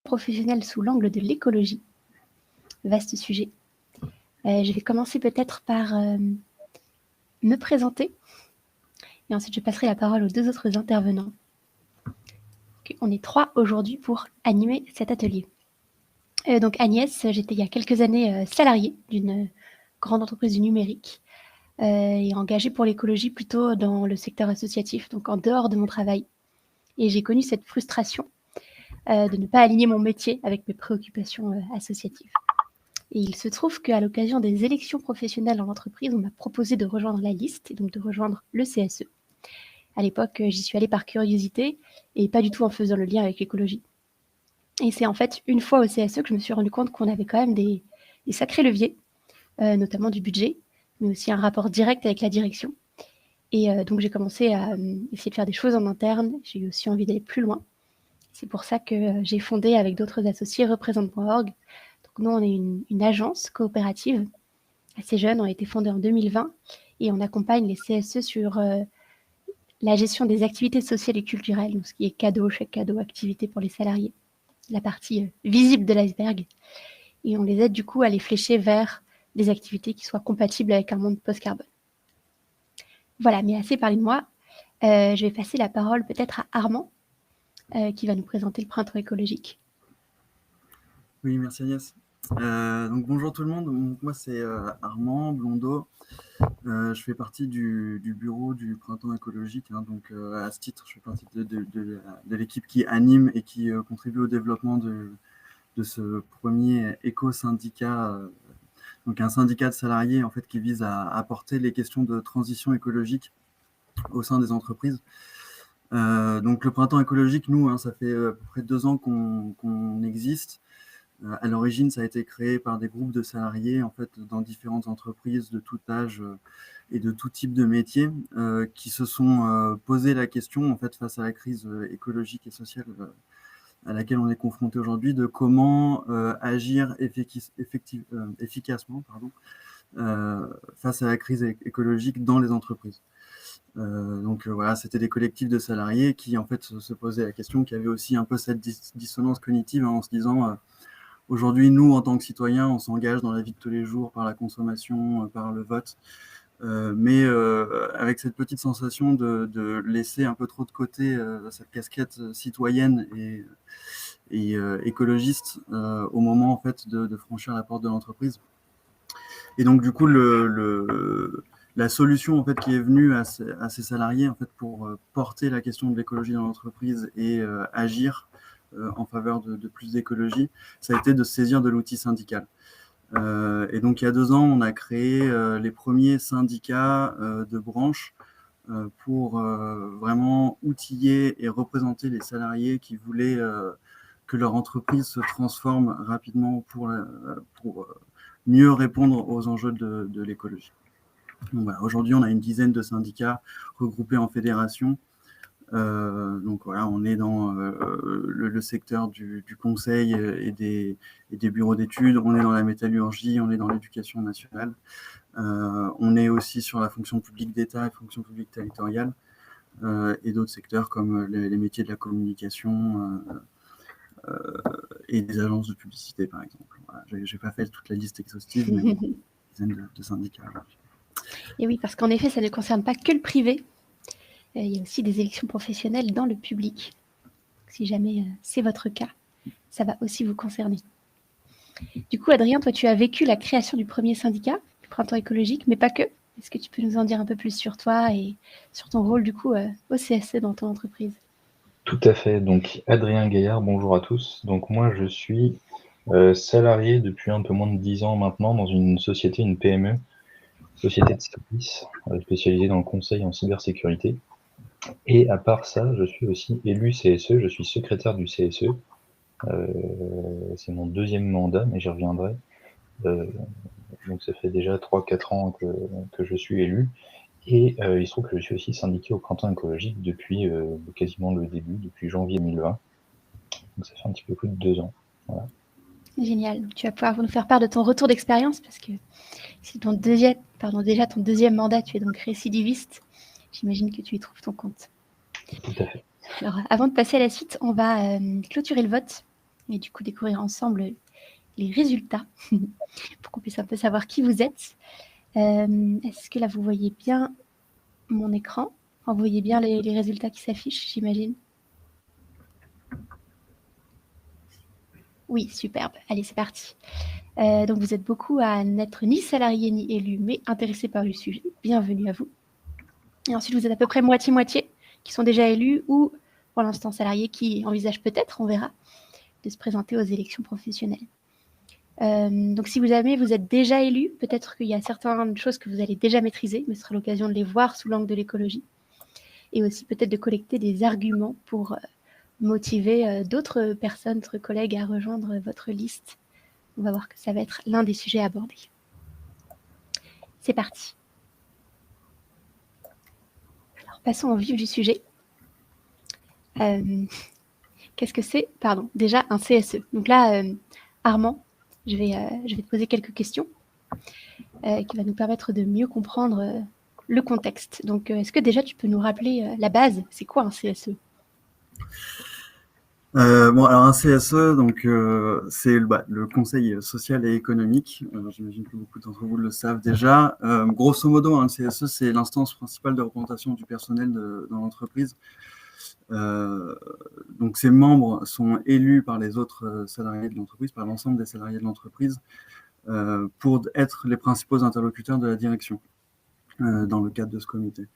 professionnelle sous l'angle de l'écologie. Vaste sujet. Je vais commencer peut-être par me présenter et ensuite je passerai la parole aux deux autres intervenants. Okay, on est 3 aujourd'hui pour animer cet atelier. Donc Agnès, j'étais il y a quelques années salariée d'une grande entreprise du numérique et engagée pour l'écologie plutôt dans le secteur associatif, donc en dehors de mon travail. Et j'ai connu cette frustration de ne pas aligner mon métier avec mes préoccupations associatives. Et il se trouve qu'à l'occasion des élections professionnelles dans l'entreprise, on m'a proposé de rejoindre la liste et donc de rejoindre le CSE. À l'époque, j'y suis allée par curiosité et pas du tout en faisant le lien avec l'écologie. Et c'est en fait une fois au CSE que je me suis rendu compte qu'on avait quand même des sacrés leviers, notamment du budget, mais aussi un rapport direct avec la direction. Et donc j'ai commencé à essayer de faire des choses en interne. J'ai eu aussi envie d'aller plus loin. C'est pour ça que j'ai fondé avec d'autres associés Représente.org. Donc nous, on est une agence coopérative assez jeune. On a été fondée en 2020 et on accompagne les CSE sur la gestion des activités sociales et culturelles, donc ce qui est cadeau, chèque cadeau, activité pour les salariés, la partie visible de l'iceberg. Et on les aide du coup à les flécher vers des activités qui soient compatibles avec un monde post-carbone. Voilà, mais assez parlé de moi. Je vais passer la parole peut-être à Armand, qui va nous présenter le printemps écologique. Oui, merci Agnès. Donc bonjour tout le monde, donc, moi c'est Armand Blondeau. Je fais partie du bureau du printemps écologique, hein, donc à ce titre je fais partie de l'équipe qui anime et qui contribue au développement de ce premier éco-syndicat, donc un syndicat de salariés en fait, qui vise à apporter les questions de transition écologique au sein des entreprises. Donc le printemps écologique, nous, hein, ça fait à peu près 2 ans qu'on existe. À l'origine, ça a été créé par des groupes de salariés en fait, dans différentes entreprises de tout âge et de tout type de métier qui se sont posé la question en fait, face à la crise écologique et sociale à laquelle on est confronté aujourd'hui, de comment agir efficacement face à la crise écologique dans les entreprises. Donc voilà, c'était des collectifs de salariés qui en fait se posaient la question, qui avaient aussi un peu cette dissonance cognitive, hein, en se disant aujourd'hui, nous, en tant que citoyens, on s'engage dans la vie de tous les jours par la consommation, par le vote, mais avec cette petite sensation de laisser un peu trop de côté cette casquette citoyenne et écologiste au moment en fait, de franchir la porte de l'entreprise. Et donc, du coup, la solution en fait, qui est venue à ces salariés en fait, pour porter la question de l'écologie dans l'entreprise et agir en faveur de plus d'écologie, ça a été de se saisir de l'outil syndical. Et donc, il y a 2 ans, on a créé les premiers syndicats de branche pour vraiment outiller et représenter les salariés qui voulaient que leur entreprise se transforme rapidement pour mieux répondre aux enjeux de l'écologie. Donc voilà, aujourd'hui, on a une dizaine de syndicats regroupés en fédérations. Donc voilà, on est dans le secteur du conseil et des bureaux d'études, on est dans la métallurgie, on est dans l'éducation nationale, on est aussi sur la fonction publique d'État et fonction publique territoriale, et d'autres secteurs comme les métiers de la communication et des agences de publicité, par exemple. Voilà, je n'ai pas fait toute la liste exhaustive, mais bon, une dizaine de syndicats. Et oui, parce qu'en effet, ça ne concerne pas que le privé. Il y a aussi des élections professionnelles dans le public. Si jamais c'est votre cas, ça va aussi vous concerner. Du coup, Adrien, toi, tu as vécu la création du premier syndicat, du printemps écologique, mais pas que. Est-ce que tu peux nous en dire un peu plus sur toi et sur ton rôle, du coup, au CSE dans ton entreprise? Tout à fait. Donc, Adrien Gaillard, bonjour à tous. Donc, moi, je suis salarié depuis un peu moins de 10 ans maintenant dans une société, une PME, société de services spécialisée dans le conseil en cybersécurité. Et à part ça, je suis aussi élu CSE, je suis secrétaire du CSE. C'est mon 2e mandat, mais j'y reviendrai. Donc ça fait déjà 3-4 ans que je suis élu. Et il se trouve que je suis aussi syndiqué au printemps écologique depuis quasiment le début, depuis janvier 2020. Donc ça fait un petit peu plus de 2 ans. Voilà. Génial. Donc, tu vas pouvoir nous faire part de ton retour d'expérience parce que c'est déjà ton 2e mandat, tu es donc récidiviste. J'imagine que tu y trouves ton compte. Tout à fait. Alors, avant de passer à la suite, on va clôturer le vote et du coup découvrir ensemble les résultats pour qu'on puisse un peu savoir qui vous êtes. Est-ce que là, vous voyez bien mon écran? Vous voyez bien les résultats qui s'affichent, j'imagine? Oui, superbe. Allez, c'est parti. Donc, vous êtes beaucoup à n'être ni salarié ni élu, mais intéressé par le sujet. Bienvenue à vous. Et ensuite, vous êtes à peu près moitié-moitié qui sont déjà élus ou, pour l'instant, salariés qui envisagent peut-être, on verra, de se présenter aux élections professionnelles. Donc, si vous êtes déjà élu, peut-être qu'il y a certaines choses que vous allez déjà maîtriser, mais ce sera l'occasion de les voir sous l'angle de l'écologie. Et aussi peut-être de collecter des arguments pour motiver d'autres personnes, d'autres collègues à rejoindre votre liste. On va voir que ça va être l'un des sujets abordés. C'est parti. Alors, passons au vif du sujet. Qu'est-ce que c'est? Pardon, déjà un CSE. Donc là, Armand, je vais te poser quelques questions qui va nous permettre de mieux comprendre le contexte. Donc, est-ce que déjà tu peux nous rappeler la base? C'est quoi un CSE? Bon, alors un CSE, donc c'est le Conseil social et économique. J'imagine que beaucoup d'entre vous le savent déjà. Grosso modo, un CSE, c'est l'instance principale de représentation du personnel dans l'entreprise. Donc ces membres sont élus par les autres salariés de l'entreprise, par l'ensemble des salariés de l'entreprise, pour être les principaux interlocuteurs de la direction dans le cadre de ce comité.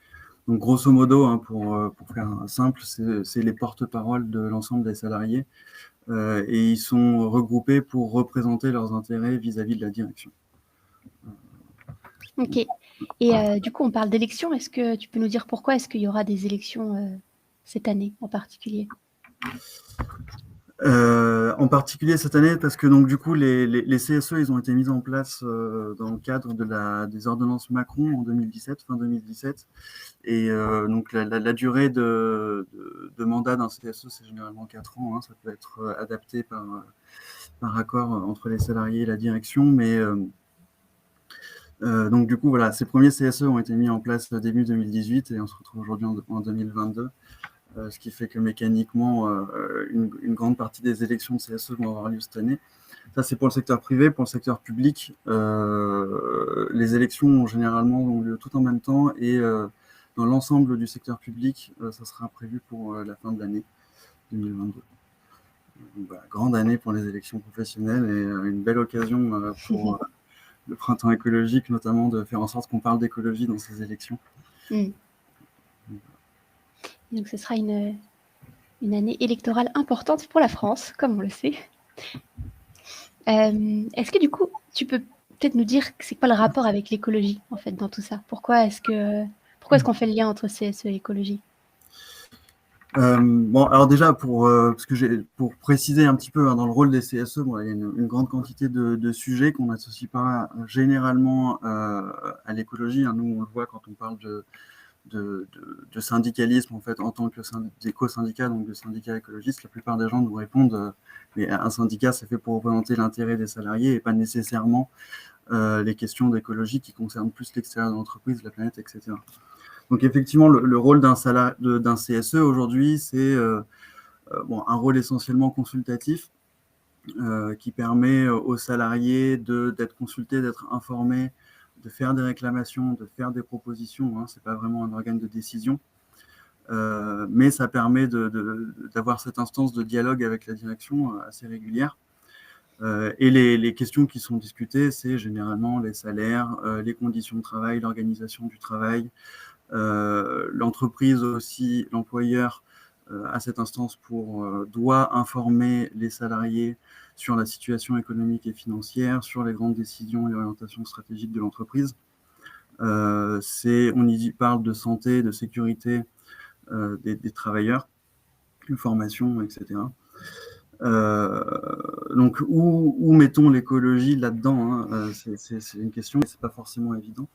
Donc, grosso modo, hein, pour faire simple, c'est les porte-paroles de l'ensemble des salariés et ils sont regroupés pour représenter leurs intérêts vis-à-vis de la direction. Ok. Et du coup, on parle d'élections. Est-ce que tu peux nous dire pourquoi est-ce qu'il y aura des élections cette année en particulier? En particulier cette année, parce que donc du coup les CSE ils ont été mis en place dans le cadre des ordonnances Macron en 2017, fin 2017, et donc la durée de mandat d'un CSE c'est généralement 4 ans, hein, ça peut être adapté par accord entre les salariés et la direction, mais donc du coup voilà, ces premiers CSE ont été mis en place début 2018 et on se retrouve aujourd'hui en 2022. Ce qui fait que mécaniquement, une grande partie des élections de CSE vont avoir lieu cette année. Ça, c'est pour le secteur privé. Pour le secteur public, les élections généralement ont lieu tout en même temps et dans l'ensemble du secteur public, ça sera prévu pour la fin de l'année 2022. Donc, voilà, grande année pour les élections professionnelles et une belle occasion pour le printemps écologique, notamment de faire en sorte qu'on parle d'écologie dans ces élections. Donc, ce sera une année électorale importante pour la France, comme on le sait. Est-ce que du coup, tu peux peut-être nous dire c'est quoi le rapport avec l'écologie, en fait, dans tout ça? Pourquoi est-ce qu'on fait le lien entre CSE et écologie? Bon, alors déjà, pour préciser un petit peu hein, dans le rôle des CSE, bon, il y a une grande quantité de sujets qu'on n'associe pas généralement à l'écologie. Hein. Nous, on le voit quand on parle de syndicalisme en fait en tant que d'éco-syndicat, donc de syndicat écologiste. La plupart des gens nous répondent mais un syndicat c'est fait pour représenter l'intérêt des salariés et pas nécessairement les questions d'écologie qui concernent plus l'extérieur de l'entreprise, la planète, etc. Donc effectivement le rôle d'un CSE aujourd'hui c'est un rôle essentiellement consultatif qui permet aux salariés d'être consultés, d'être informés, de faire des réclamations, de faire des propositions. Hein, ce n'est pas vraiment un organe de décision, mais ça permet d'avoir cette instance de dialogue avec la direction assez régulière. Et les questions qui sont discutées, c'est généralement les salaires, les conditions de travail, l'organisation du travail. L'entreprise aussi, l'employeur, à cette instance doit informer les salariés sur la situation économique et financière, sur les grandes décisions et orientations stratégiques de l'entreprise. On y parle de santé, de sécurité des travailleurs, de formation, etc. Donc, où mettons l'écologie là-dedans hein, c'est une question, c'est pas forcément évident.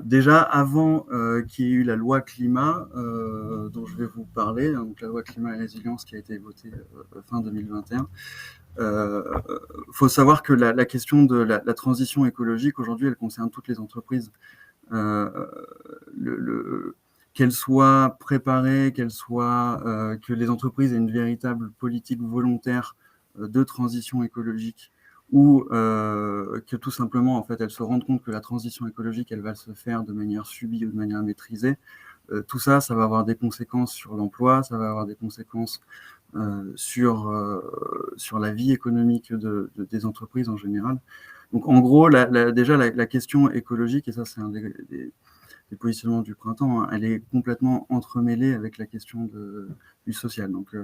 Déjà, avant qu'il y ait eu la loi climat, dont je vais vous parler, hein, donc la loi climat et résilience qui a été votée fin 2021, faut savoir que la question de la transition écologique, aujourd'hui, elle concerne toutes les entreprises. qu'elle soit préparée, que les entreprises aient une véritable politique volontaire de transition écologique, ou que tout simplement, en fait, elles se rendent compte que la transition écologique, elle va se faire de manière subie ou de manière maîtrisée. Tout ça, ça va avoir des conséquences sur l'emploi, ça va avoir des conséquences sur la vie économique des entreprises en général. Donc, en gros, déjà, la question écologique, et ça, c'est un des positionnements du printemps, hein, elle est complètement entremêlée avec la question du social. Donc,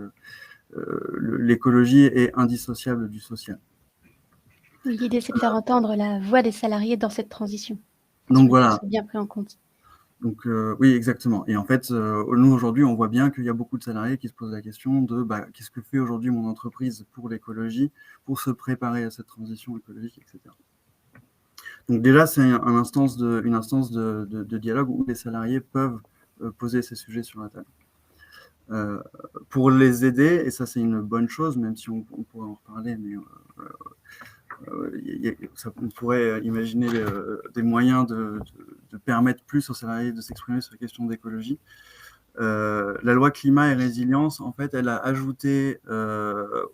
l'écologie est indissociable du social. Oui, l'idée, c'est de faire entendre la voix des salariés dans cette transition. Donc, voilà. C'est bien pris en compte. Donc, oui, exactement. Et en fait, nous, aujourd'hui, on voit bien qu'il y a beaucoup de salariés qui se posent la question de qu'est-ce que fait aujourd'hui mon entreprise pour l'écologie, pour se préparer à cette transition écologique, etc. Donc déjà, c'est une instance de dialogue où les salariés peuvent poser ces sujets sur la table. Pour les aider, et ça c'est une bonne chose, même si on pourrait en reparler, mais on pourrait imaginer des moyens de permettre plus aux salariés de s'exprimer sur la question d'écologie. La loi climat et résilience, en fait, elle a ajouté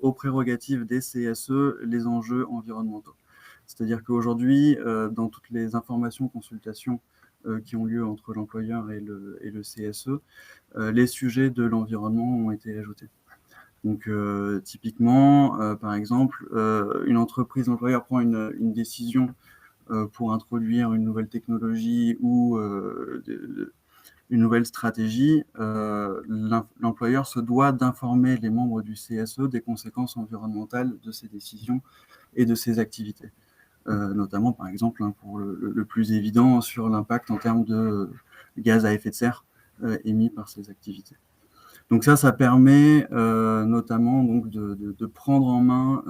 aux prérogatives des CSE les enjeux environnementaux. C'est-à-dire qu'aujourd'hui, dans toutes les informations, consultations qui ont lieu entre l'employeur et le CSE, les sujets de l'environnement ont été ajoutés. Donc, typiquement, par exemple, une entreprise, l'employeur prend une décision pour introduire une nouvelle technologie ou une nouvelle stratégie, l'employeur se doit d'informer les membres du CSE des conséquences environnementales de ces décisions et de ces activités. Notamment, par exemple, hein, pour le plus évident, sur l'impact en termes de gaz à effet de serre émis par ces activités. Donc ça permet notamment donc, de prendre en main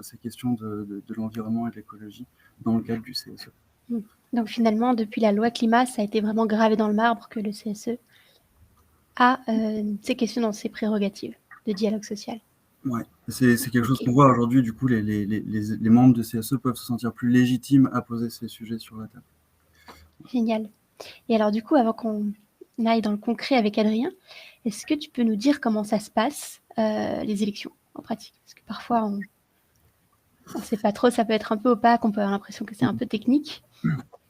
ces questions de l'environnement et de l'écologie dans le cadre du CSE. Donc finalement, depuis la loi climat, ça a été vraiment gravé dans le marbre que le CSE a ces questions dans ses prérogatives de dialogue social. Ouais, c'est quelque chose qu'on voit aujourd'hui. Du coup, les membres de CSE peuvent se sentir plus légitimes à poser ces sujets sur la table. Génial. Et alors du coup, avant qu'on aille dans le concret avec Adrien, est-ce que tu peux nous dire comment ça se passe, les élections en pratique? Parce que parfois, on ne sait pas trop, ça peut être un peu opaque, on peut avoir l'impression que c'est un peu technique.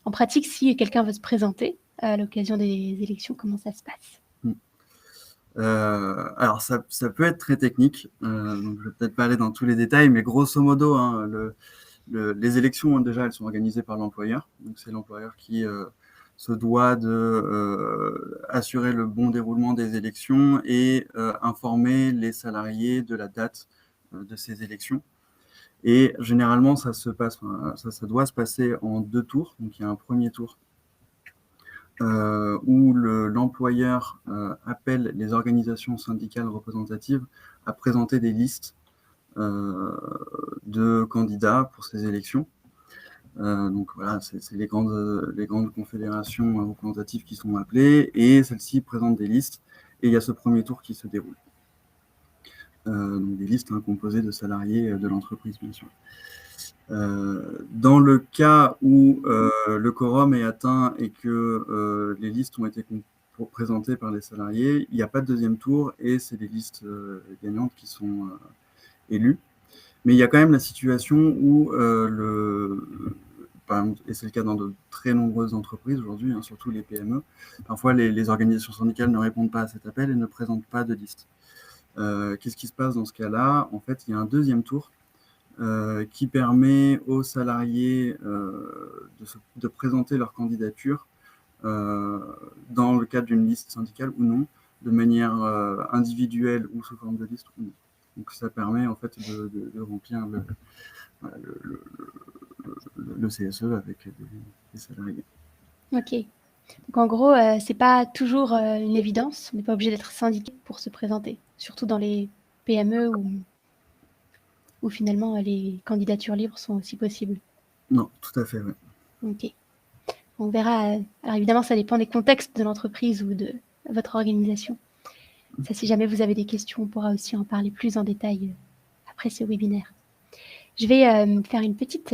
En pratique, si quelqu'un veut se présenter à l'occasion des élections, comment ça se passe? Alors, ça peut être très technique, donc je vais peut-être pas aller dans tous les détails, mais grosso modo, hein, les élections, déjà, elles sont organisées par l'employeur. Donc, c'est l'employeur qui se doit assurer le bon déroulement des élections et informer les salariés de la date de ces élections. Et généralement, ça doit se passer en 2 tours. Donc, il y a un premier tour où l'employeur appelle les organisations syndicales représentatives à présenter des listes de candidats pour ces élections. Donc voilà, c'est les grandes confédérations représentatives qui sont appelées et celles-ci présentent des listes et il y a ce premier tour qui se déroule. Donc des listes composées de salariés de l'entreprise, bien sûr. Dans le cas où le quorum est atteint et que les listes ont été présentées par les salariés, il n'y a pas de deuxième tour et c'est les listes gagnantes qui sont élues. Mais il y a quand même la situation où, et c'est le cas dans de très nombreuses entreprises aujourd'hui, surtout les PME, parfois les organisations syndicales ne répondent pas à cet appel et ne présentent pas de liste. Qu'est-ce qui se passe dans ce cas-là? En fait, il y a un deuxième tour qui permet aux salariés de présenter leur candidature dans le cadre d'une liste syndicale ou non, de manière individuelle ou sous forme de liste ou non. Donc ça permet en fait de remplir le CSE avec les salariés. Ok. Donc en gros, c'est pas toujours une évidence. On n'est pas obligé d'être syndiqué pour se présenter, surtout dans les PME où finalement les candidatures libres sont aussi possibles. Non, tout à fait, oui. Ok. On verra. Alors évidemment, ça dépend des contextes de l'entreprise ou de votre organisation. Ça, si jamais vous avez des questions, on pourra aussi en parler plus en détail après ce webinaire. Je vais faire une petite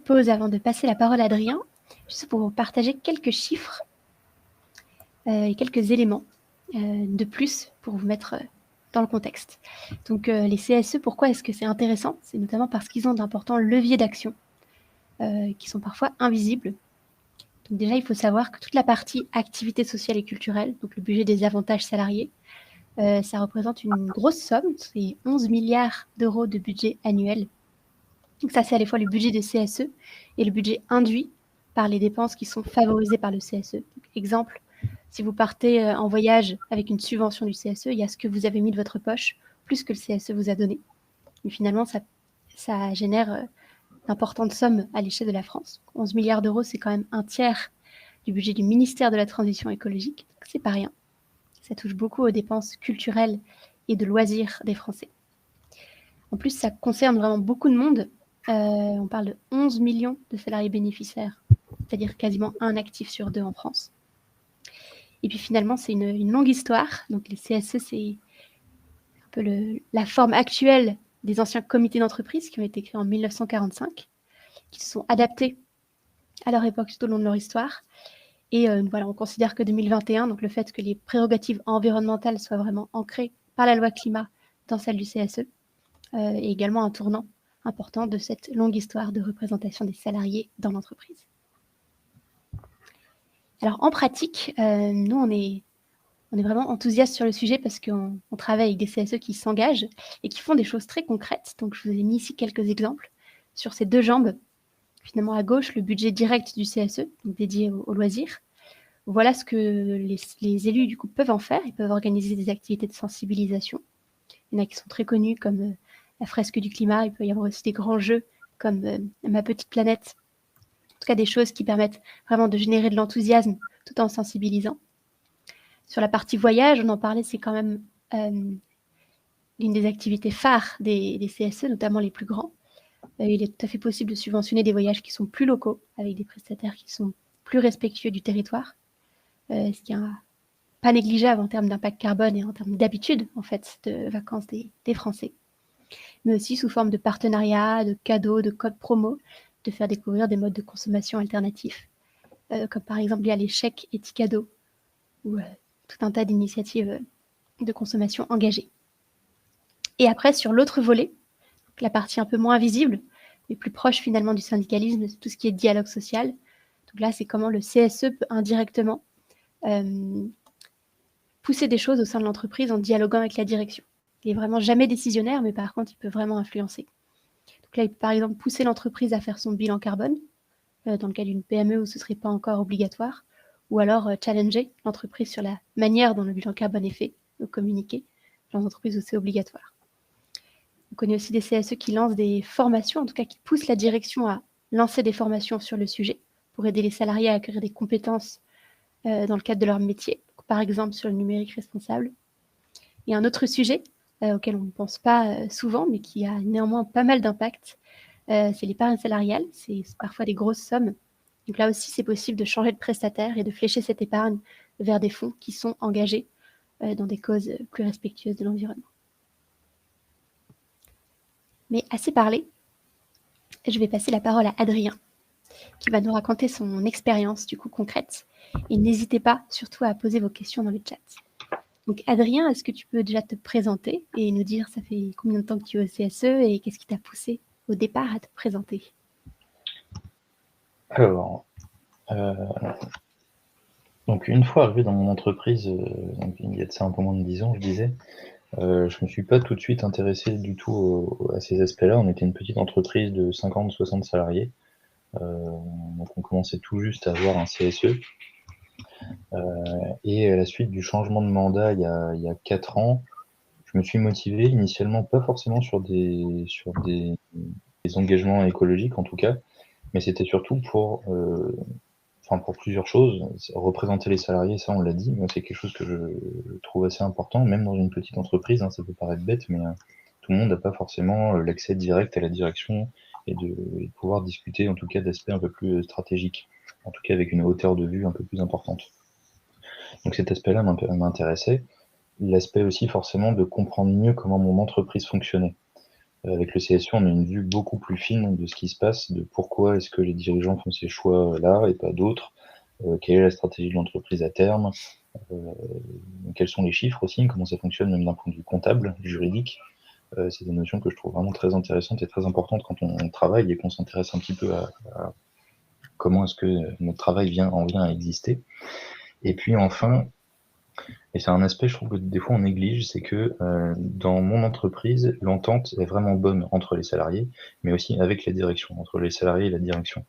pause avant de passer la parole à Adrien. juste pour vous partager quelques chiffres et quelques éléments de plus pour vous mettre dans le contexte. Donc les CSE, pourquoi est-ce que c'est intéressant? C'est notamment parce qu'ils ont d'importants leviers d'action qui sont parfois invisibles. Donc déjà, il faut savoir que toute la partie activité sociale et culturelle, donc le budget des avantages salariés, ça représente une grosse somme, c'est 11 milliards d'euros de budget annuel. Donc ça, c'est à la fois le budget de CSE et le budget induit par les dépenses qui sont favorisées par le CSE. Donc, exemple, si vous partez en voyage avec une subvention du CSE, il y a ce que vous avez mis de votre poche, plus que le CSE vous a donné. Mais finalement, ça génère d'importantes sommes à l'échelle de la France. 11 milliards d'euros, c'est quand même un tiers du budget du ministère de la Transition écologique. Donc c'est pas rien. Ça touche beaucoup aux dépenses culturelles et de loisirs des Français. En plus, ça concerne vraiment beaucoup de monde. On parle de 11 millions de salariés bénéficiaires, c'est-à-dire quasiment un actif sur 2 en France. Et puis finalement, c'est une longue histoire. Donc les CSE, c'est un peu la forme actuelle des anciens comités d'entreprise qui ont été créés en 1945, qui se sont adaptés à leur époque tout au long de leur histoire. Et voilà, on considère que 2021, donc le fait que les prérogatives environnementales soient vraiment ancrées par la loi climat dans celle du CSE, est également un tournant important de cette longue histoire de représentation des salariés dans l'entreprise. Alors en pratique, nous on est vraiment enthousiastes sur le sujet parce qu'on travaille avec des CSE qui s'engagent et qui font des choses très concrètes. Donc je vous ai mis ici quelques exemples sur ces 2 jambes. Finalement à gauche, le budget direct du CSE, donc dédié aux loisirs. Voilà ce que les élus du coup peuvent en faire. Ils peuvent organiser des activités de sensibilisation. Il y en a qui sont très connus comme la fresque du climat. Il peut y avoir aussi des grands jeux comme Ma petite planète. En tout cas, des choses qui permettent vraiment de générer de l'enthousiasme tout en sensibilisant. Sur la partie voyage, on en parlait, c'est quand même l'une des activités phares des CSE, notamment les plus grands. Il est tout à fait possible de subventionner des voyages qui sont plus locaux, avec des prestataires qui sont plus respectueux du territoire, ce qui est pas négligeable en termes d'impact carbone et en termes d'habitude en fait, de vacances des Français. Mais aussi sous forme de partenariats, de cadeaux, de codes promo, de faire découvrir des modes de consommation alternatifs, comme par exemple il y a les chèques et cadeaux, ou tout un tas d'initiatives de consommation engagées. Et après, sur l'autre volet, la partie un peu moins visible, mais plus proche finalement du syndicalisme, tout ce qui est dialogue social. Donc là, c'est comment le CSE peut indirectement pousser des choses au sein de l'entreprise en dialoguant avec la direction. Il n'est vraiment jamais décisionnaire, mais par contre, il peut vraiment influencer. Donc là, il peut par exemple pousser l'entreprise à faire son bilan carbone, dans le cas d'une PME où ce ne serait pas encore obligatoire, ou alors challenger l'entreprise sur la manière dont le bilan carbone est fait, donc communiquer dans l'entreprise où c'est obligatoire. On connaît aussi des CSE qui lancent des formations, en tout cas qui poussent la direction à lancer des formations sur le sujet pour aider les salariés à acquérir des compétences dans le cadre de leur métier, par exemple sur le numérique responsable. Et un autre sujet auquel on ne pense pas souvent, mais qui a néanmoins pas mal d'impact, c'est l'épargne salariale. C'est parfois des grosses sommes. Donc là aussi, c'est possible de changer de prestataire et de flécher cette épargne vers des fonds qui sont engagés dans des causes plus respectueuses de l'environnement. Mais assez parlé, je vais passer la parole à Adrien, qui va nous raconter son expérience du coup concrète. Et n'hésitez pas surtout à poser vos questions dans le chat. Donc Adrien, est-ce que tu peux déjà te présenter et nous dire ça fait combien de temps que tu es au CSE et qu'est-ce qui t'a poussé au départ à te présenter? Alors, donc une fois arrivé dans mon entreprise, donc il y a de ça un peu moins de 10 ans, je disais, je me suis pas tout de suite intéressé du tout à ces aspects-là. On était une petite entreprise de 50-60 salariés, donc on commençait tout juste à avoir un CSE. Et à la suite du changement de mandat il y a 4 ans, je me suis motivé initialement pas forcément sur des engagements écologiques en tout cas, mais c'était surtout pour plusieurs choses. Représenter les salariés, ça on l'a dit, mais c'est quelque chose que je trouve assez important, même dans une petite entreprise, hein, ça peut paraître bête, mais tout le monde n'a pas forcément l'accès direct à la direction et de pouvoir discuter en tout cas d'aspects un peu plus stratégiques, en tout cas avec une hauteur de vue un peu plus importante. Donc cet aspect-là m'intéressait. L'aspect aussi forcément de comprendre mieux comment mon entreprise fonctionnait. Avec le CSE, on a une vue beaucoup plus fine de ce qui se passe, de pourquoi est-ce que les dirigeants font ces choix-là et pas d'autres, quelle est la stratégie de l'entreprise à terme, quels sont les chiffres aussi, comment ça fonctionne même d'un point de vue comptable, juridique. C'est des notions que je trouve vraiment très intéressantes et très importantes quand on travaille et qu'on s'intéresse un petit peu à comment est-ce que notre travail en vient à exister. Et puis enfin, et c'est un aspect, je trouve que des fois on néglige, c'est que dans mon entreprise, l'entente est vraiment bonne entre les salariés, mais aussi avec la direction, entre les salariés et la direction.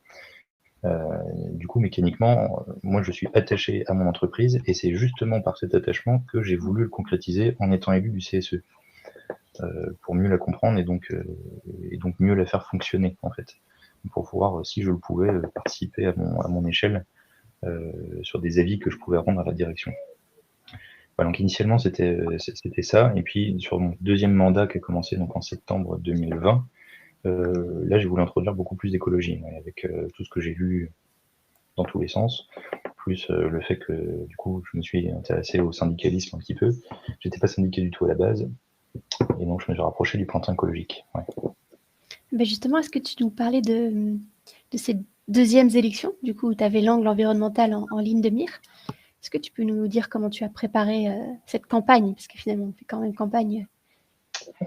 Du coup, mécaniquement, moi je suis attaché à mon entreprise et c'est justement par cet attachement que j'ai voulu le concrétiser en étant élu du CSE, pour mieux la comprendre et donc mieux la faire fonctionner en fait, pour pouvoir, si je le pouvais, participer à mon échelle sur des avis que je pouvais rendre à la direction. Voilà, donc initialement c'était ça, et puis sur mon deuxième mandat qui a commencé donc en septembre 2020, là j'ai voulu introduire beaucoup plus d'écologie, avec tout ce que j'ai lu dans tous les sens, plus le fait que du coup je me suis intéressé au syndicalisme un petit peu. J'étais pas syndiqué du tout à la base, et donc je me suis rapproché du printemps écologique. Ouais. Ben justement, est-ce que tu nous parlais de ces deuxièmes élections, du coup, où tu avais l'angle environnemental en ligne de mire? Est-ce que tu peux nous dire comment tu as préparé cette campagne? Parce que finalement, on fait quand même campagne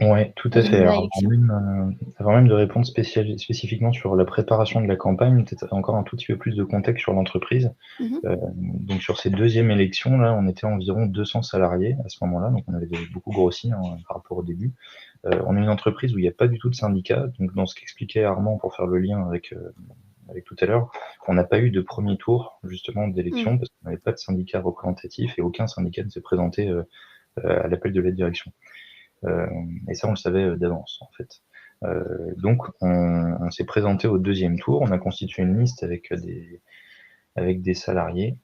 Ouais, tout dans à une fait. nouvelle Alors, élection. avant même de répondre spécifiquement sur la préparation de la campagne, peut-être encore un tout petit peu plus de contexte sur l'entreprise. Mhm. Donc sur ces deuxièmes élections, là, on était environ 200 salariés à ce moment-là, donc on avait beaucoup grossi par rapport au début. On est une entreprise où il n'y a pas du tout de syndicat, donc dans ce qu'expliquait Armand pour faire le lien avec tout à l'heure, on n'a pas eu de premier tour justement d'élection parce qu'on n'avait pas de syndicat représentatif et aucun syndicat ne s'est présenté à l'appel de la direction. Et ça, on le savait d'avance en fait. Donc on s'est présenté au deuxième tour, on a constitué une liste avec des salariés.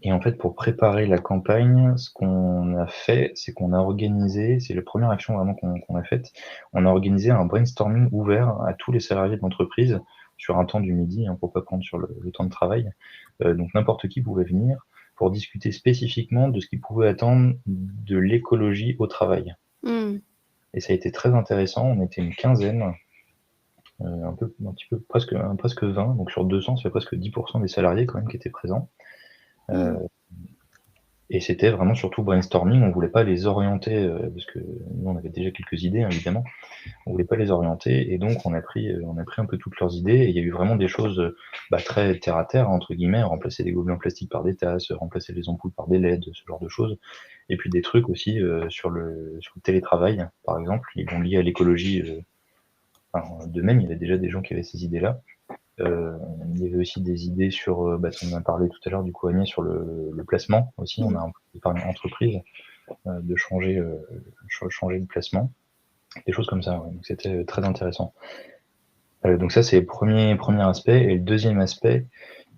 Et en fait, pour préparer la campagne, ce qu'on a fait, c'est qu'on a organisé, c'est la première action vraiment qu'on a faite, on a organisé un brainstorming ouvert à tous les salariés de l'entreprise sur un temps du midi, pour pas prendre sur le temps de travail. Donc n'importe qui pouvait venir pour discuter spécifiquement de ce qu'il pouvait attendre de l'écologie au travail. Et ça a été très intéressant, on était une quinzaine, un petit peu, presque 20, donc sur 200, ça fait presque 10% des salariés quand même qui étaient présents. Et c'était vraiment surtout brainstorming, on voulait pas les orienter, parce que nous on avait déjà quelques idées, évidemment, on voulait pas les orienter, et donc on a pris un peu toutes leurs idées, et il y a eu vraiment des choses très terre à terre, entre guillemets, remplacer des gobelets en plastique par des tasses, remplacer les ampoules par des LED, ce genre de choses, et puis des trucs aussi sur le télétravail, par exemple, ils vont liés à l'écologie, de même, il y avait déjà des gens qui avaient ces idées-là. Il y avait aussi des idées sur, on en a parlé tout à l'heure du coup Agnès, sur le placement aussi, on a un peu par une entreprise de changer de placement, des choses comme ça, ouais. Donc c'était très intéressant. Donc ça c'est le premier aspect, et le deuxième aspect,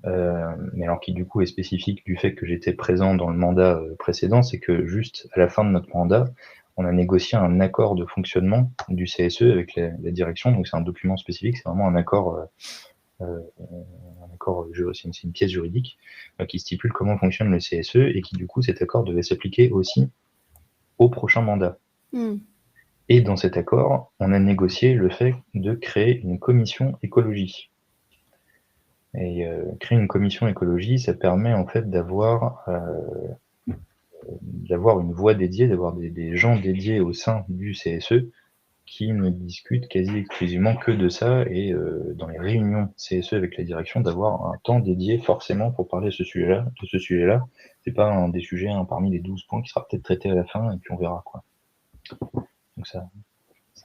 mais alors qui du coup est spécifique du fait que j'étais présent dans le mandat précédent, c'est que juste à la fin de notre mandat, on a négocié un accord de fonctionnement du CSE avec la direction, donc c'est un document spécifique, c'est vraiment un accord c'est une pièce juridique qui stipule comment fonctionne le CSE, et qui du coup cet accord devait s'appliquer aussi au prochain mandat. Et dans cet accord, on a négocié le fait de créer une commission écologie. Et créer une commission écologie, ça permet en fait d'avoir une voix dédiée, d'avoir des gens dédiés au sein du CSE qui ne discutent quasi exclusivement que de ça, et dans les réunions CSE avec la direction, d'avoir un temps dédié forcément pour parler de ce sujet-là. C'est pas un des sujets parmi les 12 points qui sera peut-être traité à la fin, et puis on verra, quoi. Donc ça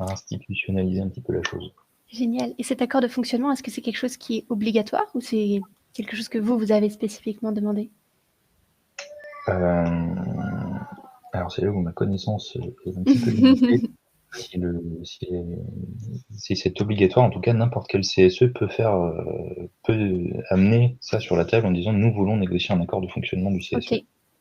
a institutionnalisé un petit peu la chose. Génial. Et cet accord de fonctionnement, est-ce que c'est quelque chose qui est obligatoire, ou c'est quelque chose que vous avez spécifiquement demandé? Alors c'est là où ma connaissance est un petit peu limitée. Si c'est obligatoire, en tout cas, n'importe quel CSE peut amener ça sur la table en disant nous voulons négocier un accord de fonctionnement du CSE. Ok.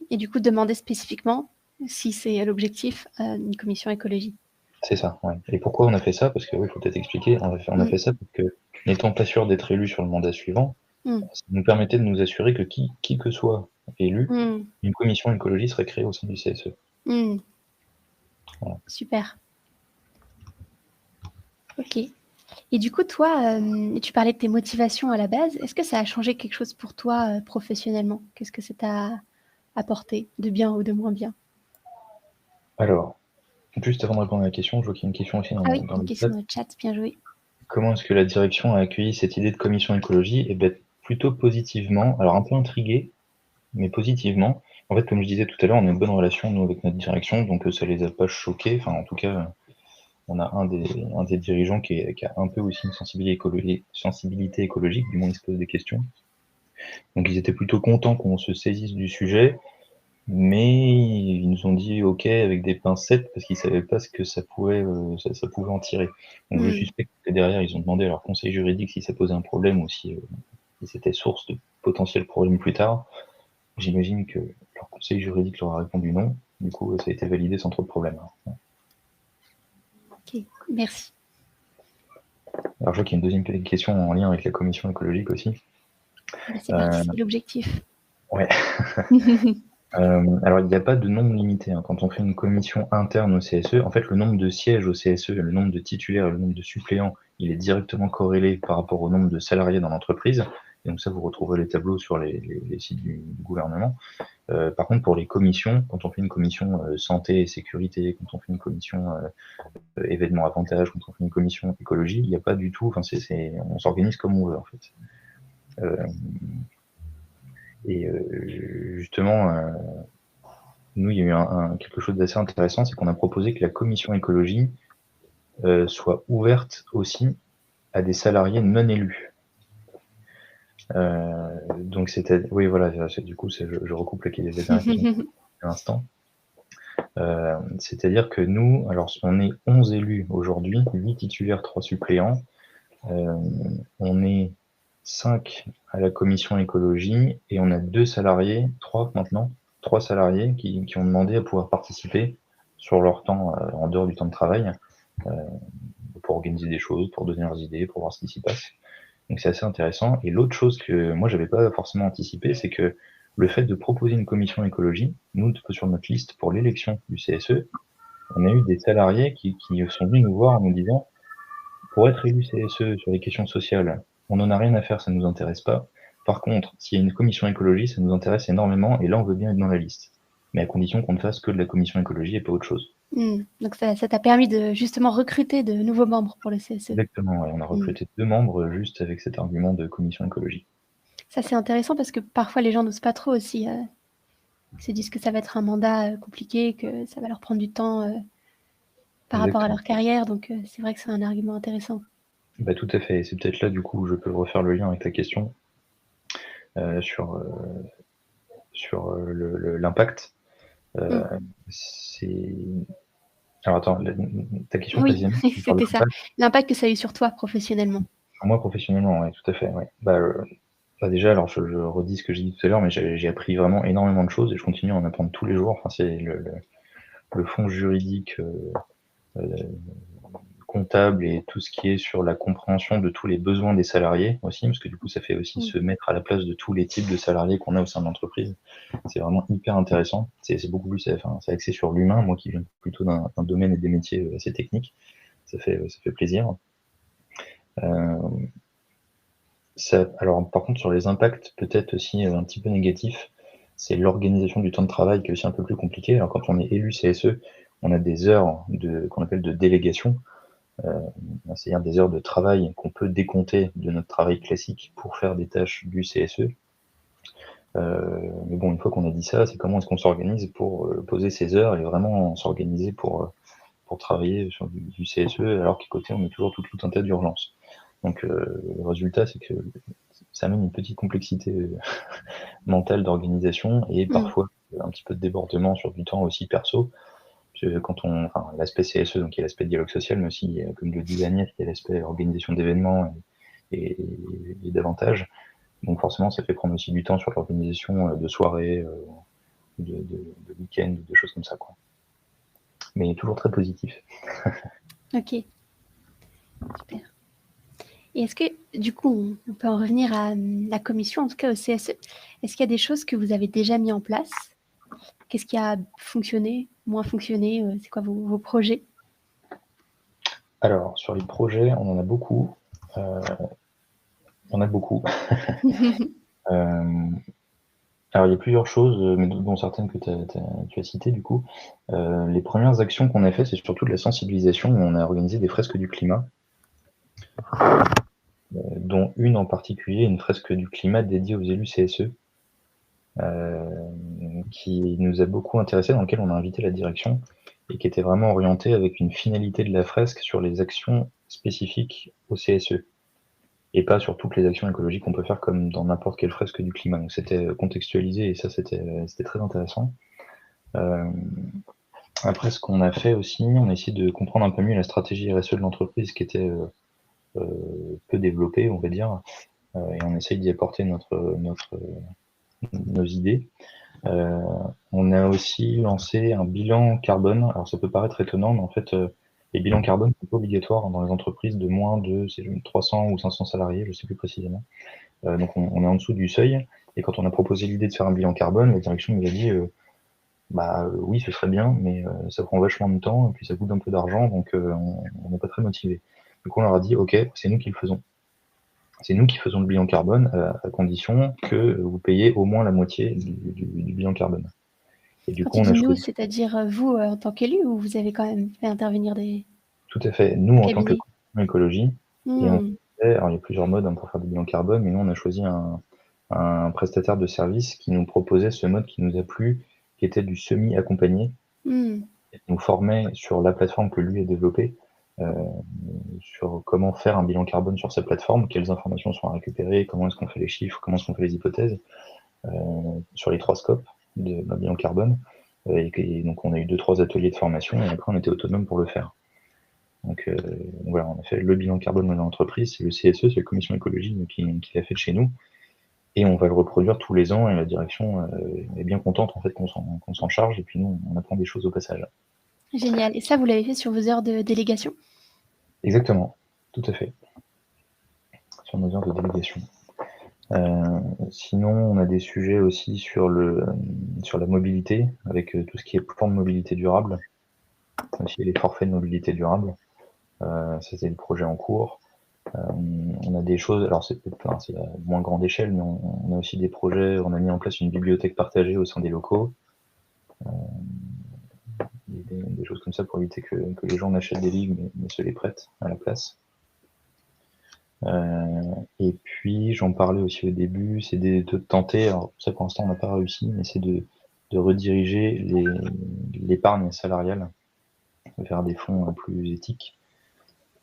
Et du coup, demander spécifiquement, si c'est l'objectif, une commission écologie. C'est ça, ouais. Et pourquoi on a fait ça? Parce que oui, il faut peut-être expliquer. On a fait ça parce que, n'étant pas sûr d'être élu sur le mandat suivant, ça nous permettait de nous assurer que qui que soit élu, une commission écologie serait créée au sein du CSE. Voilà. Super. Ok. Et du coup, toi, tu parlais de tes motivations à la base. Est-ce que ça a changé quelque chose pour toi professionnellement? Qu'est-ce que ça t'a apporté, de bien ou de moins bien? Alors, juste avant de répondre à la question, je vois qu'il y a une question aussi Ah oui, dans une le question chat. dans le chat, bien joué. Comment est-ce que la direction a accueilli cette idée de commission écologie? Eh bien, plutôt positivement. Alors, un peu intrigué, mais positivement. En fait, comme je disais tout à l'heure, on a une bonne relation, nous, avec notre direction, donc ça les a pas choqués. Enfin, en tout cas, on a un des dirigeants qui a un peu aussi une sensibilité écologique, du moins il se pose des questions. Donc ils étaient plutôt contents qu'on se saisisse du sujet, mais ils nous ont dit OK avec des pincettes parce qu'ils savaient pas ce que ça pouvait en tirer. Donc je suspecte que derrière, ils ont demandé à leur conseil juridique si ça posait un problème ou si c'était source de potentiels problèmes plus tard. J'imagine que leur conseil juridique leur a répondu non. Du coup, ça a été validé sans trop de problèmes. Ok, merci. Alors je vois qu'il y a une deuxième question en lien avec la commission écologique aussi. C'est parti, c'est l'objectif. Ouais. Alors il n'y a pas de nombre limité, hein. Quand on fait une commission interne au CSE, en fait le nombre de sièges au CSE, le nombre de titulaires, le nombre de suppléants, il est directement corrélé par rapport au nombre de salariés dans l'entreprise. Et donc ça, vous retrouverez les tableaux sur les sites du gouvernement. Par contre, pour les commissions, quand on fait une commission santé et sécurité, quand on fait une commission événements avantages, quand on fait une commission écologie, il n'y a pas du tout, enfin on s'organise comme on veut en fait. Et justement, nous, il y a eu quelque chose d'assez intéressant, c'est qu'on a proposé que la commission écologie soit ouverte aussi à des salariés non élus. Donc c'était, oui voilà, du coup je recoupe la dernière question à l'instant. C'est-à-dire que nous, alors on est 11 élus aujourd'hui, 8 titulaires, 3 suppléants. On est 5 à la commission écologie et on a 2 salariés, 3 maintenant, 3 salariés qui ont demandé à pouvoir participer sur leur temps, en dehors du temps de travail, pour organiser des choses, pour donner leurs idées, pour voir ce qui s'y passe. Donc c'est assez intéressant. Et l'autre chose que moi j'avais pas forcément anticipé, c'est que le fait de proposer une commission écologie, nous sur notre liste pour l'élection du CSE, on a eu des salariés qui sont venus nous voir en nous disant, pour être élu CSE sur les questions sociales, on n'en a rien à faire, ça ne nous intéresse pas. Par contre, s'il y a une commission écologie, ça nous intéresse énormément et là on veut bien être dans la liste. Mais à condition qu'on ne fasse que de la commission écologie et pas autre chose. Donc ça t'a permis de justement recruter de nouveaux membres pour le CSE. Exactement, ouais, on a recruté 2 membres juste avec cet argument de commission écologie. Ça c'est intéressant parce que parfois les gens n'osent pas trop aussi. Ils se disent que ça va être un mandat compliqué, que ça va leur prendre du temps par rapport à leur carrière. Donc c'est vrai que c'est un argument intéressant. Bah, tout à fait. C'est peut-être là du coup où je peux refaire le lien avec ta question sur l'impact. Alors attends, ta question Oui, précisément, tu parles de c'était ça. L'impact que ça a eu sur toi professionnellement. Sur moi professionnellement, oui, tout à fait. Ouais. Bah, déjà, alors je redis ce que j'ai dit tout à l'heure, mais j'ai appris vraiment énormément de choses et je continue à en apprendre tous les jours. Enfin, c'est le fond juridique, comptable et tout ce qui est sur la compréhension de tous les besoins des salariés aussi, parce que du coup, ça fait aussi se mettre à la place de tous les types de salariés qu'on a au sein de l'entreprise. C'est vraiment hyper intéressant. C'est beaucoup plus, c'est axé sur l'humain, moi qui viens plutôt d'un domaine et des métiers assez techniques. Ça fait plaisir. Alors, par contre, sur les impacts, peut-être aussi un petit peu négatifs, c'est l'organisation du temps de travail qui est aussi un peu plus compliqué. Alors, quand on est élu CSE, on a des heures qu'on appelle de délégation, c'est-à-dire des heures de travail qu'on peut décompter de notre travail classique pour faire des tâches du CSE. Mais bon, une fois qu'on a dit ça, c'est comment est-ce qu'on s'organise pour poser ces heures et vraiment s'organiser pour travailler sur du CSE, alors qu'à côté, on est toujours tout un tas d'urgences. Donc, le résultat, c'est que ça amène une petite complexité mentale d'organisation et parfois un petit peu de débordement sur du temps aussi perso. Quand l'aspect CSE, donc il y a l'aspect dialogue social, mais aussi, comme le dit Agnès, il y a l'aspect organisation d'événements et davantage. Donc forcément, ça fait prendre aussi du temps sur l'organisation de soirées, de week-ends, de choses comme ça, quoi. Mais toujours très positif. Ok, super. Et est-ce que, du coup, on peut en revenir à la commission, en tout cas au CSE. Est-ce qu'il y a des choses que vous avez déjà mis en place? Qu'est-ce qui a fonctionné, moins fonctionné? C'est quoi vos projets? Alors, sur les projets, on en a beaucoup. Il y en a beaucoup. Alors, il y a plusieurs choses, mais dont certaines que tu as citées, du coup. Les premières actions qu'on a faites, c'est surtout de la sensibilisation, où on a organisé des fresques du climat, dont une en particulier, une fresque du climat dédiée aux élus CSE, qui nous a beaucoup intéressés, dans lequel on a invité la direction, et qui était vraiment orientée avec une finalité de la fresque sur les actions spécifiques au CSE, et pas sur toutes les actions écologiques qu'on peut faire comme dans n'importe quelle fresque du climat. Donc c'était contextualisé, et ça c'était très intéressant. Après, ce qu'on a fait aussi, on a essayé de comprendre un peu mieux la stratégie RSE de l'entreprise, qui était peu développée, on va dire, et on essaye d'y apporter nos idées. On a aussi lancé un bilan carbone. Alors ça peut paraître étonnant, mais en fait, les bilans carbone sont pas obligatoires dans les entreprises de moins de 300 ou 500 salariés, je ne sais plus précisément. Donc on est en dessous du seuil, et quand on a proposé l'idée de faire un bilan carbone, la direction nous a dit oui, ce serait bien, mais ça prend vachement de temps, et puis ça coûte un peu d'argent, donc on n'est pas très motivé. Du coup, on leur a dit, ok, c'est nous qui le faisons. C'est nous qui faisons le bilan carbone, à condition que vous payez au moins la moitié du bilan carbone. Et du Quand coup, tu on a dis nous, choisi. c'est-à-dire vous en tant qu'élu, ou vous avez quand même fait intervenir des Tout à fait. Nous, en tant que cabinets? commission écologie, et Hmm. alors il y a plusieurs modes pour faire des bilans carbone, mais nous, on a choisi un prestataire de service qui nous proposait ce mode qui nous a plu, qui était du semi-accompagné, Hmm. et qui nous formait sur la plateforme que lui a développée, sur comment faire un bilan carbone sur sa plateforme, quelles informations sont à récupérer, comment est-ce qu'on fait les chiffres, comment est-ce qu'on fait les hypothèses, sur les 3 scopes d'un bilan carbone. Et donc on a eu 2-3 ateliers de formation, et après on était autonome pour le faire. Donc voilà, on a fait le bilan carbone de l'entreprise, c'est le CSE, c'est la commission écologie qui l'a fait chez nous, et on va le reproduire tous les ans, et la direction est bien contente en fait qu'on s'en charge, et puis nous on apprend des choses au passage. Génial. Et ça, vous l'avez fait sur vos heures de délégation? Exactement, tout à fait, sur nos heures de délégation. Sinon, on a des sujets aussi sur la mobilité, avec tout ce qui est plan de mobilité durable, aussi les forfaits de mobilité durable. Ça, c'est le projet en cours. On a des choses, alors c'est à moins grande échelle, mais on a aussi des projets. On a mis en place une bibliothèque partagée au sein des locaux. Des choses comme ça pour éviter que les gens n'achètent des livres, mais se les prêtent à la place. Et puis, j'en parlais aussi au début, c'est de tenter, alors ça pour l'instant on n'a pas réussi, mais c'est de rediriger l'épargne salariale vers des fonds plus éthiques.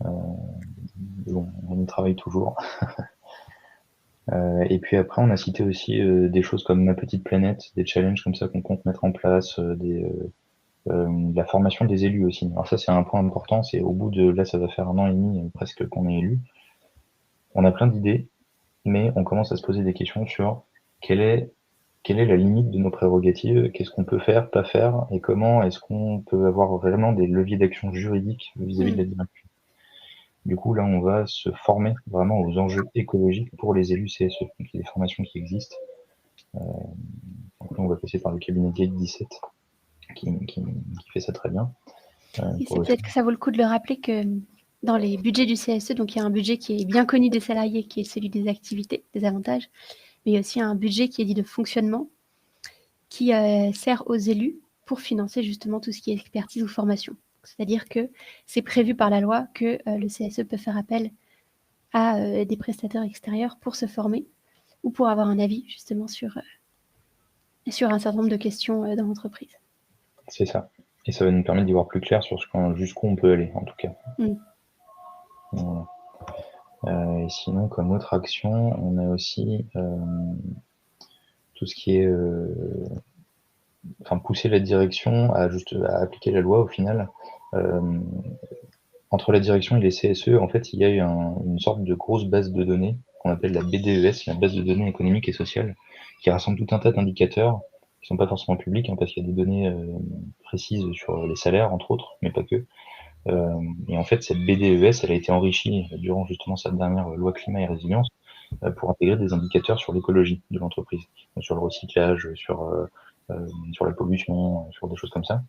Bon, on y travaille toujours. Et puis après, on a cité aussi des choses comme Ma Petite Planète, des challenges comme ça qu'on compte mettre en place, la formation des élus aussi. Alors ça, c'est un point important, c'est au bout de, là, ça va faire 1 an et demi presque qu'on est élu. On a plein d'idées, mais on commence à se poser des questions sur quelle est la limite de nos prérogatives, qu'est-ce qu'on peut faire, pas faire, et comment est-ce qu'on peut avoir vraiment des leviers d'action juridiques vis-à-vis de la direction. Du coup, là, on va se former vraiment aux enjeux écologiques pour les élus CSE. Donc, il y a des formations qui existent. Donc là, on va passer par le cabinet Gate 17, qui fait ça très bien. Et c'est peut-être que ça vaut le coup de le rappeler que dans les budgets du CSE, donc il y a un budget qui est bien connu des salariés, qui est celui des activités, des avantages, mais il y a aussi un budget qui est dit de fonctionnement, qui sert aux élus pour financer justement tout ce qui est expertise ou formation. C'est-à-dire que c'est prévu par la loi que le CSE peut faire appel à des prestataires extérieurs pour se former ou pour avoir un avis justement sur un certain nombre de questions dans l'entreprise. C'est ça. Et ça va nous permettre d'y voir plus clair sur jusqu'où on peut aller, en tout cas. Voilà. Et sinon, comme autre action, on a aussi tout ce qui est pousser la direction à appliquer la loi au final. Entre la direction et les CSE, en fait, il y a une sorte de grosse base de données qu'on appelle la BDES, la base de données économiques et sociales, qui rassemble tout un tas d'indicateurs qui sont pas forcément publics, parce qu'il y a des données précises sur les salaires, entre autres, mais pas que. Et en fait, cette BDES, elle a été enrichie durant justement cette dernière loi climat et résilience pour intégrer des indicateurs sur l'écologie de l'entreprise, sur le recyclage, sur la pollution, sur des choses comme ça.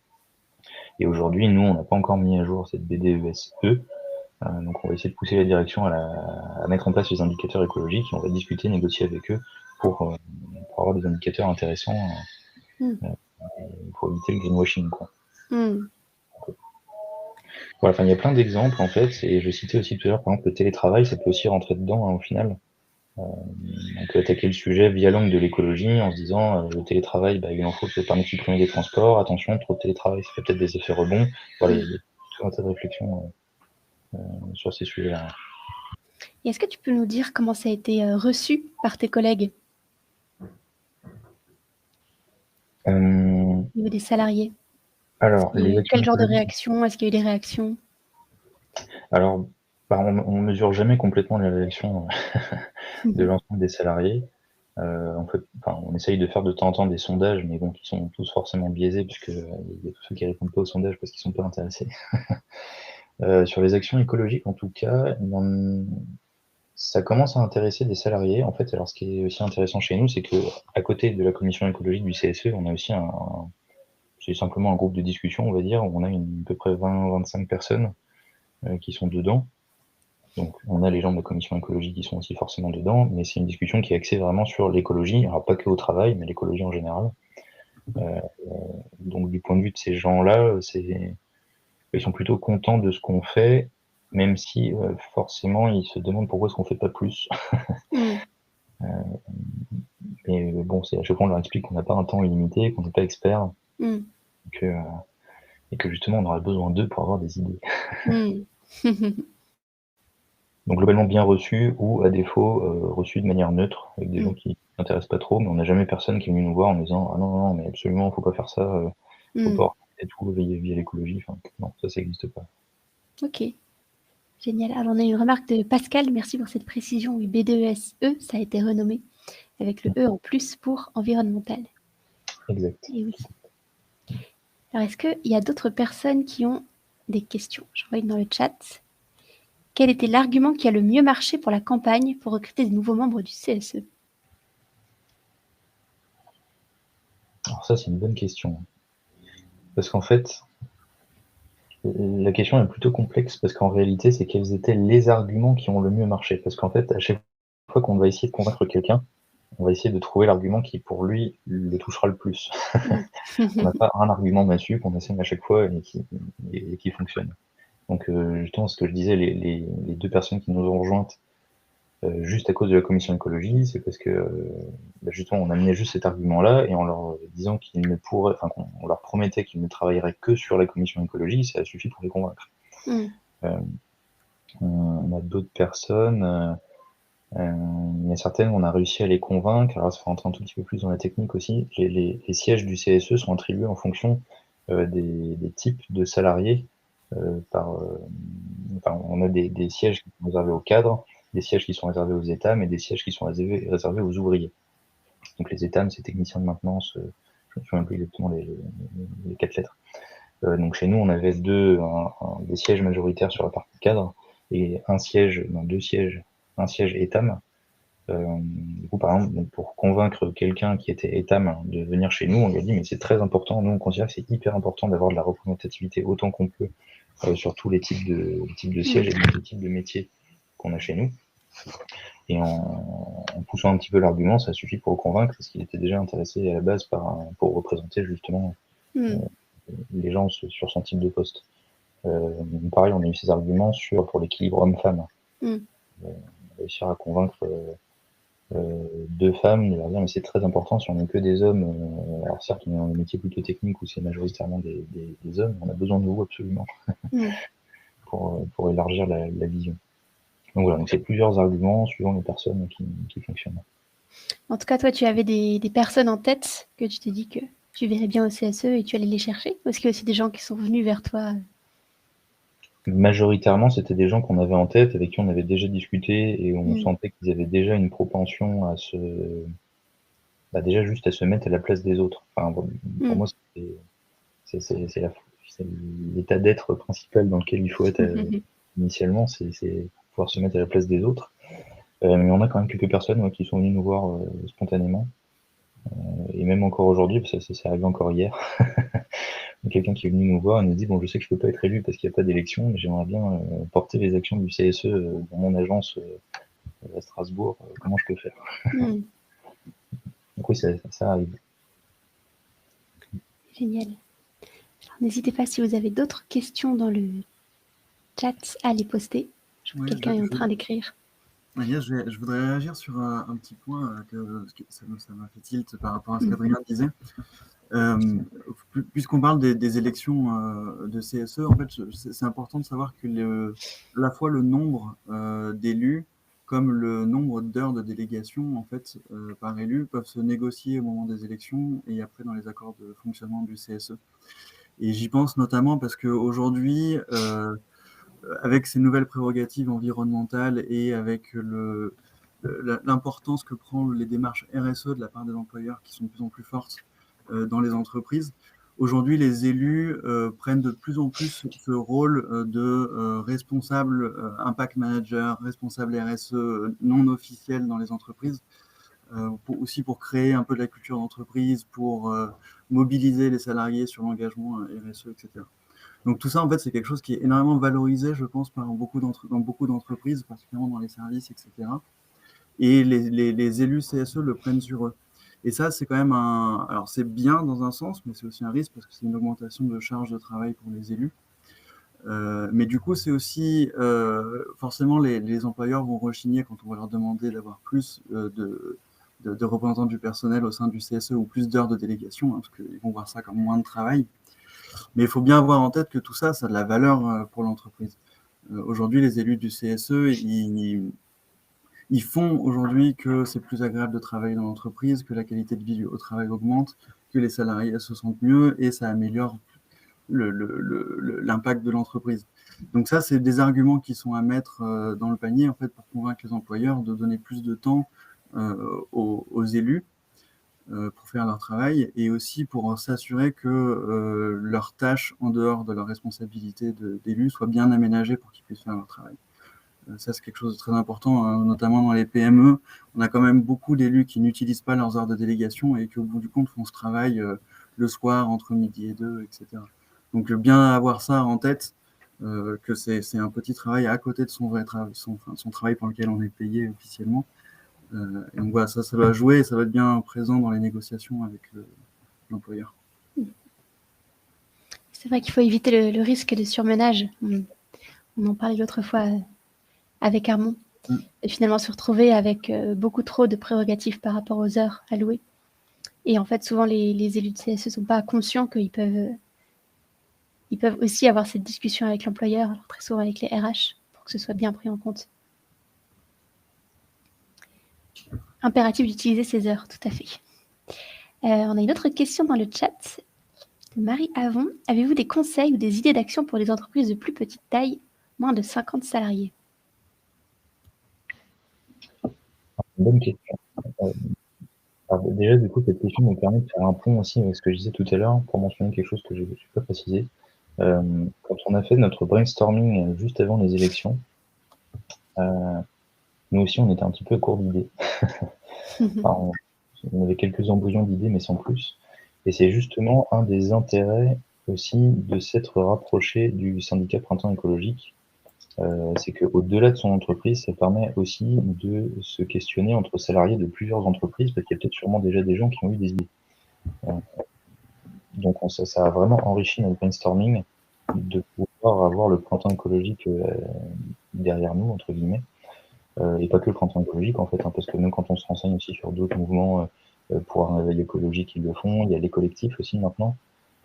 Et aujourd'hui, nous, on n'a pas encore mis à jour cette BDES-E, Donc on va essayer de pousser la direction à mettre en place les indicateurs écologiques et on va discuter, négocier avec eux pour avoir des indicateurs intéressants pour éviter le greenwashing, quoi. Voilà, il y a plein d'exemples en fait, et je citais aussi tout à l'heure, par exemple, le télétravail, ça peut aussi rentrer dedans, au final. On peut attaquer le sujet via l'angle de l'écologie en se disant le télétravail, il en faut, ça permet de supprimer des transports, attention, trop de télétravail, ça fait peut-être des effets rebonds. Voilà, il y a tout un tas de réflexions sur ces sujets-là. Et est-ce que tu peux nous dire comment ça a été reçu par tes collègues au niveau des salariés? Alors, quel genre de réaction? Est-ce qu'il y a eu des réactions? Alors, on mesure jamais complètement les réactions de l'ensemble des salariés. On essaye de faire de temps en temps des sondages, mais bon, qui sont tous forcément biaisés, puisque il y a tous ceux qui répondent pas aux sondages parce qu'ils sont pas intéressés. Sur les actions écologiques, en tout cas, ça commence à intéresser des salariés. En fait, alors ce qui est aussi intéressant chez nous, c'est que à côté de la commission écologique du CSE, on a aussi c'est simplement un groupe de discussion, on va dire, où on a à peu près 20-25 personnes qui sont dedans. Donc, on a les gens de la commission écologie qui sont aussi forcément dedans, mais c'est une discussion qui est axée vraiment sur l'écologie, alors pas que au travail, mais l'écologie en général. Donc, du point de vue de ces gens-là, ils sont plutôt contents de ce qu'on fait, même si forcément ils se demandent pourquoi est-ce qu'on fait pas plus. Mais bon, c'est à chaque fois on leur explique qu'on n'a pas un temps illimité, qu'on n'est pas expert, et que justement on aura besoin d'eux pour avoir des idées. Donc globalement bien reçu ou à défaut reçu de manière neutre, avec des gens qui n'intéressent pas trop, mais on n'a jamais personne qui est venu nous voir en nous disant ah non, mais absolument faut pas faire ça, faut pas et tout via l'écologie, non, ça n'existe pas. Ok, génial. Alors on a une remarque de Pascal, merci pour cette précision. Oui, B2SE, ça a été renommé avec le E en plus pour environnemental. Exact. Et oui. Alors est-ce qu'il y a d'autres personnes qui ont des questions? Je regarde dans le chat. Quel était l'argument qui a le mieux marché pour la campagne pour recruter de nouveaux membres du CSE? Alors ça, c'est une bonne question. Parce qu'en fait, la question est plutôt complexe, parce qu'en réalité, c'est quels étaient les arguments qui ont le mieux marché. Parce qu'en fait, à chaque fois qu'on va essayer de convaincre quelqu'un, on va essayer de trouver l'argument qui, pour lui, le touchera le plus. On n'a pas un argument dessus qu'on essaie à chaque fois et qui fonctionne. Donc justement, ce que je disais, les deux personnes qui nous ont rejointes juste à cause de la commission écologie, c'est parce que justement on amenait juste cet argument-là et en leur disant qu'ils ne pourraient, on leur promettait qu'ils ne travailleraient que sur la commission écologie, ça a suffi pour les convaincre. On a d'autres personnes, il y a certaines on a réussi à les convaincre, alors ça va rentrer un tout petit peu plus dans la technique aussi, les sièges du CSE sont attribués en fonction des types de salariés. On a des sièges qui sont réservés aux cadres, des sièges qui sont réservés aux états, mais des sièges qui sont réservés aux ouvriers. Donc les états, c'est techniciens de maintenance, je ne me souviens plus exactement les 4 lettres. Donc chez nous, on avait des sièges majoritaires sur la partie cadre et deux sièges, un siège étam. Du coup, par exemple, pour convaincre quelqu'un qui était étam de venir chez nous, on lui a dit mais c'est très important, nous on considère que c'est hyper important d'avoir de la représentativité autant qu'on peut sur tous les types de sièges et les types de métiers qu'on a chez nous. Et en poussant un petit peu l'argument, ça suffit pour le convaincre, parce qu'il était déjà intéressé à la base pour représenter justement les gens sur son type de poste. Pareil, on a eu ces arguments pour l'équilibre homme-femme. Réussir à convaincre deux femmes de leur dire mais c'est très important, si on n'est que des hommes, alors certes on est dans des métiers plutôt techniques où c'est majoritairement des hommes, on a besoin de vous absolument pour élargir la vision. Donc voilà, donc c'est plusieurs arguments suivant les personnes qui fonctionnent. En tout cas, toi, tu avais des personnes en tête que tu t'es dit que tu verrais bien au CSE et tu allais les chercher? Ou est-ce qu'il y a aussi des gens qui sont venus vers toi? Majoritairement, c'était des gens qu'on avait en tête, avec qui on avait déjà discuté, et on sentait qu'ils avaient déjà une propension à déjà juste à se mettre à la place des autres. Pour moi, c'est l'état d'être principal dans lequel il faut être initialement, c'est pouvoir se mettre à la place des autres. Mais on a quand même quelques personnes qui sont venues nous voir spontanément. Et même encore aujourd'hui, parce que c'est arrivé encore hier, quelqu'un qui est venu nous voir et nous dit, bon, je sais que je peux pas être élu parce qu'il n'y a pas d'élection, mais j'aimerais bien porter les actions du CSE dans mon agence à Strasbourg, comment je peux faire? Donc oui, ça arrive. Génial. Alors, n'hésitez pas, si vous avez d'autres questions dans le chat, à les poster. Je vois que quelqu'un est en train d'écrire. Agnès, je voudrais réagir sur un petit point que ça m'a fait tilt par rapport à ce qu'Adrien disait. Puisqu'on parle des élections de CSE, en fait, c'est important de savoir que à la fois le nombre d'élus comme le nombre d'heures de délégation en fait, par élu peuvent se négocier au moment des élections et après dans les accords de fonctionnement du CSE. Et j'y pense notamment parce qu'aujourd'hui, avec ces nouvelles prérogatives environnementales et avec l'importance que prend les démarches RSE de la part des employeurs qui sont de plus en plus fortes dans les entreprises, aujourd'hui les élus prennent de plus en plus ce rôle de responsable impact manager, responsable RSE non officiel dans les entreprises, aussi pour créer un peu de la culture d'entreprise, pour mobiliser les salariés sur l'engagement RSE, etc. Donc tout ça, en fait, c'est quelque chose qui est énormément valorisé, je pense, dans beaucoup d'entreprises, particulièrement dans les services, etc. Et les élus CSE le prennent sur eux. Et ça, c'est quand même alors c'est bien dans un sens, mais c'est aussi un risque parce que c'est une augmentation de charge de travail pour les élus. Mais du coup, c'est aussi, forcément, les employeurs vont rechigner quand on va leur demander d'avoir plus de représentants du personnel au sein du CSE ou plus d'heures de délégation, hein, parce qu'ils vont voir ça comme moins de travail. Mais il faut bien avoir en tête que tout ça, ça a de la valeur pour l'entreprise. Aujourd'hui, les élus du CSE, ils font aujourd'hui que c'est plus agréable de travailler dans l'entreprise, que la qualité de vie au travail augmente, que les salariés se sentent mieux et ça améliore l'impact de l'entreprise. Donc ça, c'est des arguments qui sont à mettre dans le panier en fait, pour convaincre les employeurs de donner plus de temps aux élus pour faire leur travail et aussi pour s'assurer que leurs tâches en dehors de leur responsabilité d'élus soient bien aménagées pour qu'ils puissent faire leur travail. Ça, c'est quelque chose de très important, hein, notamment dans les PME. On a quand même beaucoup d'élus qui n'utilisent pas leurs heures de délégation et qui, au bout du compte, font ce travail le soir, entre midi et 2, etc. Donc, bien avoir ça en tête, que c'est un petit travail à côté de son vrai travail, son travail pour lequel on est payé officiellement. Et donc voilà, ça va jouer et ça va être bien présent dans les négociations avec l'employeur. C'est vrai qu'il faut éviter le risque de surmenage. On en parlait l'autre fois avec Armand. Et finalement se retrouver avec beaucoup trop de prérogatives par rapport aux heures allouées. Et en fait, souvent, les élus de CSE ne sont pas conscients qu'ils peuvent aussi avoir cette discussion avec l'employeur, alors très souvent avec les RH, pour que ce soit bien pris en compte. Impératif d'utiliser ces heures, tout à fait. On a une autre question dans le chat de Marie Avon. Avez-vous des conseils ou des idées d'action pour les entreprises de plus petite taille, moins de 50 salariés? Bonne question. Alors déjà, du coup, cette question me permet de faire un pont aussi avec ce que je disais tout à l'heure pour mentionner quelque chose que je n'ai pas précisé. Quand on a fait notre brainstorming juste avant les élections, nous aussi, on était un petit peu court d'idées. Enfin, on avait quelques embryons d'idées, mais sans plus. Et c'est justement un des intérêts aussi de s'être rapproché du syndicat Printemps écologique. C'est qu'au-delà de son entreprise, ça permet aussi de se questionner entre salariés de plusieurs entreprises, parce qu'il y a peut-être sûrement déjà des gens qui ont eu des idées. Donc ça a vraiment enrichi notre brainstorming de pouvoir avoir le Printemps écologique derrière nous, entre guillemets. Et pas que le Printemps écologique, en fait, hein, parce que même quand on se renseigne aussi sur d'autres mouvements pour un éveil écologique, ils le font. Il y a les collectifs aussi maintenant,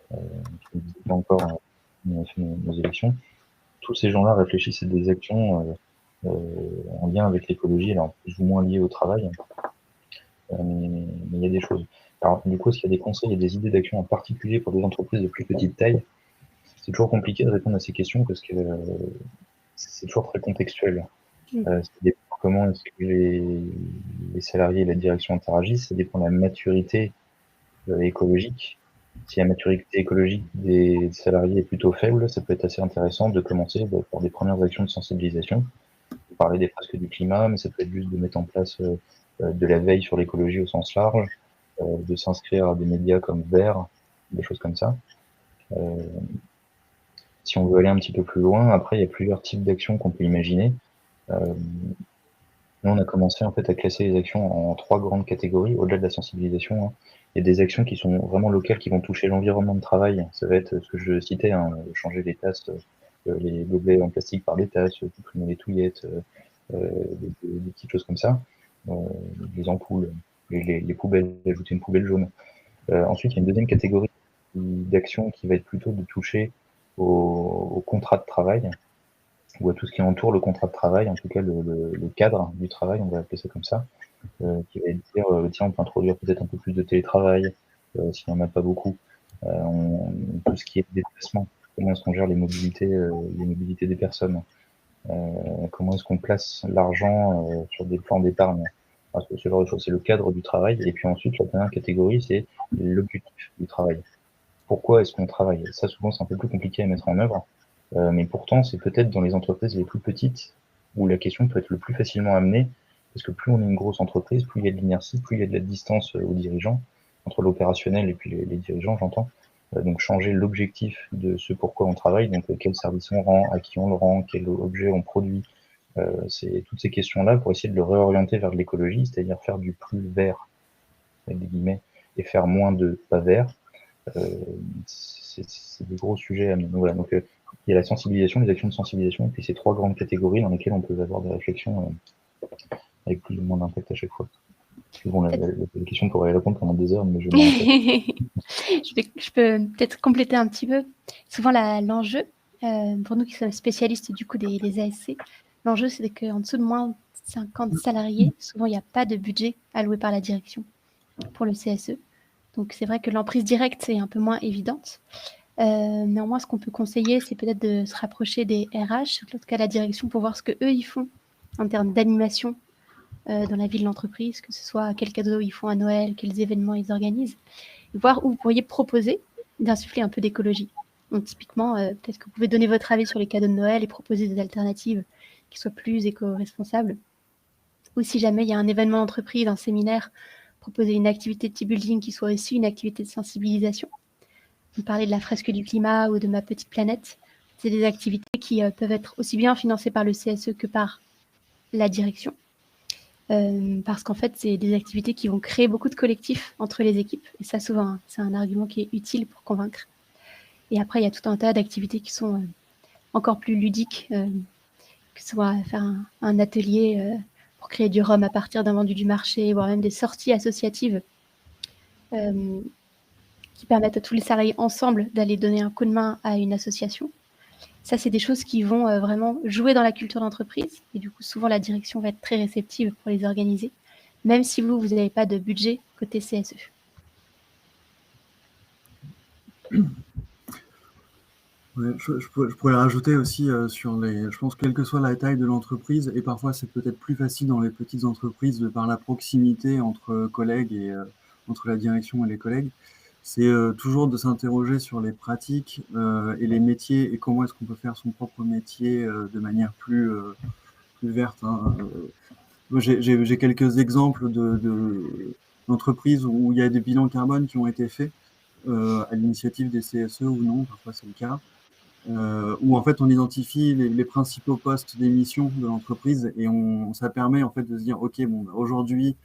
qui n'existent pas encore, on a fait nos élections. Tous ces gens-là réfléchissent à des actions en lien avec l'écologie, alors plus ou moins liées au travail, mais il y a des choses. Alors du coup, est-ce qu'il y a des conseils et des idées d'action en particulier pour des entreprises de plus petite taille? C'est toujours compliqué de répondre à ces questions parce que c'est toujours très contextuel. Ça dépend comment est-ce que les salariés et la direction interagissent, ça dépend de la maturité écologique. Si la maturité écologique des salariés est plutôt faible, ça peut être assez intéressant de commencer par des premières actions de sensibilisation. Parler des fresques du climat, mais ça peut être juste de mettre en place de la veille sur l'écologie au sens large, de s'inscrire à des médias comme Vert, des choses comme ça. Si on veut aller un petit peu plus loin, après, il y a plusieurs types d'actions qu'on peut imaginer. Nous, on a commencé en fait à classer les actions en 3 grandes catégories, au-delà de la sensibilisation, hein. Il y a des actions qui sont vraiment locales, qui vont toucher l'environnement de travail. Ça va être ce que je citais, hein, changer les tasses, les gobelets en plastique par des tasses, supprimer les touillettes, des petites choses comme ça, les ampoules, les poubelles, ajouter une poubelle jaune. Ensuite, il y a une deuxième catégorie d'actions qui va être plutôt de toucher au contrat de travail, ou à tout ce qui entoure le contrat de travail, en tout cas le cadre du travail, on va appeler ça comme ça, qui va dire tiens, on peut introduire peut-être un peu plus de télétravail, s'il n'y en a pas beaucoup. Tout ce qui est déplacement, comment est-ce qu'on gère les mobilités des personnes, comment est-ce qu'on place l'argent sur des plans d'épargne. Parce que ce genre de choses, c'est le cadre du travail. Et puis ensuite, la dernière catégorie, c'est l'objectif du travail. Pourquoi est-ce qu'on travaille? Ça, souvent, c'est un peu plus compliqué à mettre en œuvre. Mais pourtant, c'est peut-être dans les entreprises les plus petites où la question peut être le plus facilement amenée, parce que plus on est une grosse entreprise, plus il y a de l'inertie, plus il y a de la distance aux dirigeants, entre l'opérationnel et puis les dirigeants, j'entends. Donc changer l'objectif de ce pourquoi on travaille, donc quel service on rend, à qui on le rend, quel objet on produit, c'est toutes ces questions-là pour essayer de le réorienter vers de l'écologie, c'est-à-dire faire du plus vert, avec des guillemets, et faire moins de pas vert. C'est des gros sujets à amener. Voilà, donc il y a la sensibilisation, les actions de sensibilisation, et puis ces 3 grandes catégories dans lesquelles on peut avoir des réflexions avec plus ou moins d'impact à chaque fois. Bon, la question pourrait répondre pendant des heures, mais je je peux peut-être compléter un petit peu. Souvent, l'enjeu, pour nous qui sommes spécialistes du coup des ASC, l'enjeu, c'est qu'en dessous de moins de 50 salariés, souvent, il n'y a pas de budget alloué par la direction pour le CSE. Donc, c'est vrai que l'emprise directe, c'est un peu moins évidente. Néanmoins, ce qu'on peut conseiller, c'est peut-être de se rapprocher des RH, en tout cas la direction, pour voir ce qu'eux, ils font en termes d'animation dans la vie de l'entreprise, que ce soit quels cadeaux ils font à Noël, quels événements ils organisent, et voir où vous pourriez proposer d'insuffler un peu d'écologie. Donc, typiquement, peut-être que vous pouvez donner votre avis sur les cadeaux de Noël et proposer des alternatives qui soient plus éco-responsables. Ou si jamais il y a un événement d'entreprise, un séminaire, proposer une activité de team building qui soit aussi une activité de sensibilisation. Vous parlez de la fresque du climat ou de ma petite planète. C'est des activités qui peuvent être aussi bien financées par le CSE que par la direction. Parce qu'en fait, c'est des activités qui vont créer beaucoup de collectifs entre les équipes. Et ça, souvent, c'est un argument qui est utile pour convaincre. Et après, il y a tout un tas d'activités qui sont encore plus ludiques, que ce soit faire un atelier pour créer du rhum à partir d'un vendu du marché, voire même des sorties associatives qui permettent à tous les salariés ensemble d'aller donner un coup de main à une association. Ça, c'est des choses qui vont vraiment jouer dans la culture d'entreprise. Et du coup, souvent, la direction va être très réceptive pour les organiser, même si vous n'avez pas de budget côté CSE. Ouais, je pourrais rajouter aussi sur je pense quelle que soit la taille de l'entreprise, et parfois c'est peut-être plus facile dans les petites entreprises de par la proximité entre collègues et entre la direction et les collègues, c'est toujours de s'interroger sur les pratiques et les métiers et comment est-ce qu'on peut faire son propre métier de manière plus verte, hein. J'ai quelques exemples d'entreprises où il y a des bilans carbone qui ont été faits à l'initiative des CSE ou non, parfois c'est le cas. Où en fait on identifie les principaux postes d'émission de l'entreprise et ça permet en fait de se dire ok bon aujourd'hui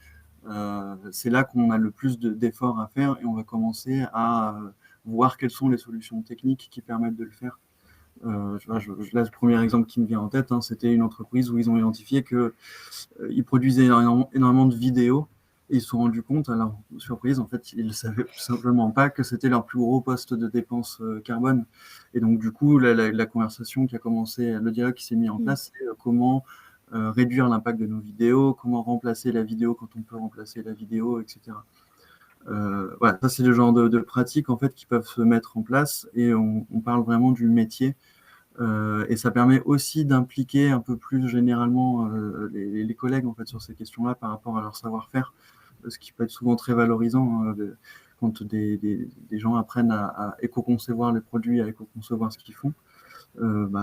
c'est là qu'on a le plus d'efforts à faire et on va commencer à voir quelles sont les solutions techniques qui permettent de le faire. Là, le premier exemple qui me vient en tête, hein, c'était une entreprise où ils ont identifié qu'ils produisaient énormément de vidéos et ils se sont rendus compte, à leur surprise, en fait, ils ne savaient tout simplement pas que c'était leur plus gros poste de dépense carbone. Et donc, du coup, la conversation qui a commencé, le dialogue qui s'est mis en place, c'est comment réduire l'impact de nos vidéos, comment remplacer la vidéo quand on peut remplacer la vidéo, etc. Voilà, ça c'est le genre de pratiques en fait qui peuvent se mettre en place et on parle vraiment du métier et ça permet aussi d'impliquer un peu plus généralement les collègues en fait sur ces questions-là par rapport à leur savoir-faire, ce qui peut être souvent très valorisant quand des gens apprennent à éco-concevoir les produits, à éco-concevoir ce qu'ils font.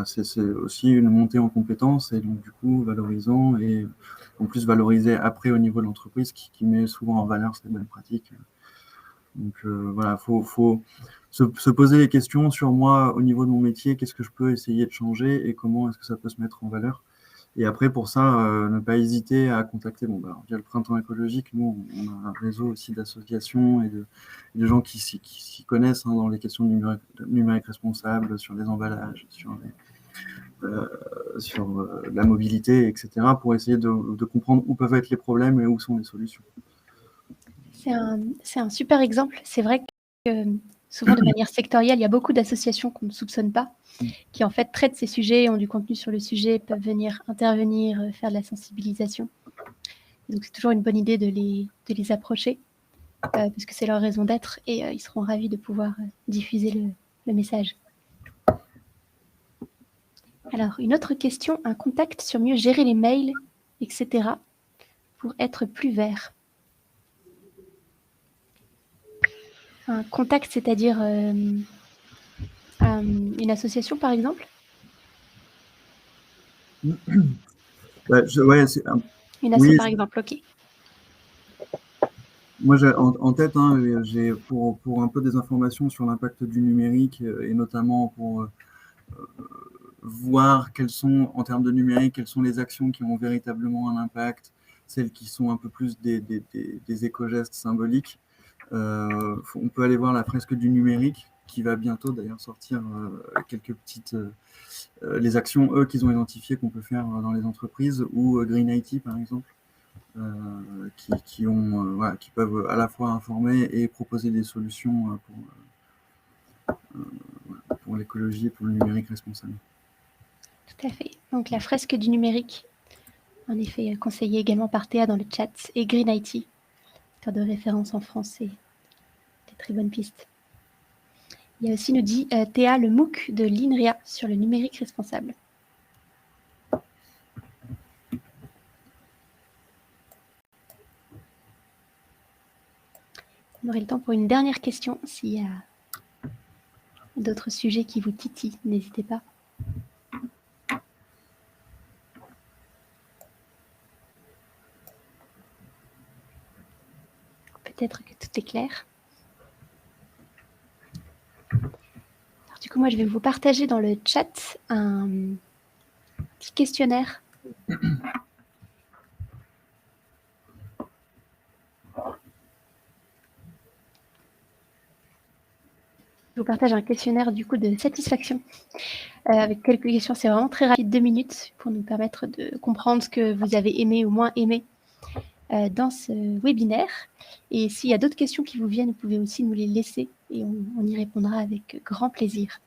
C'est aussi une montée en compétences et donc du coup valorisant et en plus valorisé après au niveau de l'entreprise qui met souvent en valeur ces bonnes pratiques. Donc voilà, faut se poser les questions sur moi au niveau de mon métier, qu'est-ce que je peux essayer de changer et comment est-ce que ça peut se mettre en valeur. Et après, pour ça, ne pas hésiter à contacter, via le Printemps écologique, nous, on a un réseau aussi d'associations et de gens qui s'y connaissent dans les questions de numérique responsable, sur les emballages, sur la mobilité, etc., pour essayer de comprendre où peuvent être les problèmes et où sont les solutions. C'est un super exemple. C'est vrai que souvent, de manière sectorielle, il y a beaucoup d'associations qu'on ne soupçonne pas, qui en fait traitent ces sujets, ont du contenu sur le sujet, peuvent venir intervenir, faire de la sensibilisation. Donc c'est toujours une bonne idée de les approcher, parce que c'est leur raison d'être, et ils seront ravis de pouvoir diffuser le message. Alors, une autre question, un contact sur mieux gérer les mails, etc., pour être plus vert. Un contact, c'est-à-dire une association, par exemple? Une asso, par exemple, ok. Moi, j'ai en tête, j'ai pour un peu des informations sur l'impact du numérique, et notamment pour voir quelles sont, en termes de numérique, quelles sont les actions qui ont véritablement un impact, celles qui sont un peu plus des éco-gestes symboliques. On peut aller voir la fresque du numérique, qui va bientôt d'ailleurs sortir quelques petites... les actions, qu'ils ont identifiées qu'on peut faire dans les entreprises, ou Green IT, par exemple, qui peuvent à la fois informer et proposer des solutions pour l'écologie et pour le numérique responsable. Tout à fait. Donc la fresque du numérique, en effet, conseillée également par Théa dans le chat, et Green IT, faire de référence en français. Des très bonnes pistes. Il y a aussi, nous dit Théa, le MOOC de l'INRIA sur le numérique responsable. On aurait le temps pour une dernière question. S'il y a d'autres sujets qui vous titillent, n'hésitez pas. Peut-être que tout est clair. Alors, du coup, moi, je vais vous partager dans le chat un petit questionnaire. Je vous partage un questionnaire du coup de satisfaction avec quelques questions. C'est vraiment très rapide, 2 minutes, pour nous permettre de comprendre ce que vous avez aimé ou moins aimé dans ce webinaire. Et s'il y a d'autres questions qui vous viennent, vous pouvez aussi nous les laisser et on y répondra avec grand plaisir.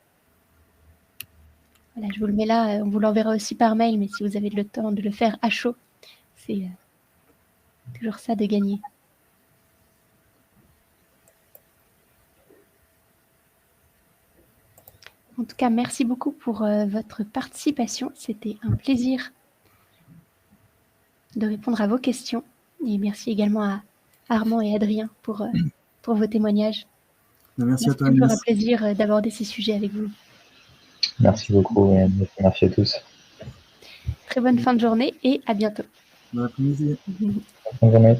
Voilà, je vous le mets là, on vous l'enverra aussi par mail, mais si vous avez le temps de le faire à chaud, c'est toujours ça de gagner. En tout cas, merci beaucoup pour votre participation. C'était un plaisir de répondre à vos questions. Et merci également à Armand et Adrien pour vos témoignages. Merci à toi, Agnès. C'est toujours un plaisir d'aborder ces sujets avec vous. Merci beaucoup et merci à tous. Très bonne fin de journée et à bientôt. Bon après-midi. Bonne journée.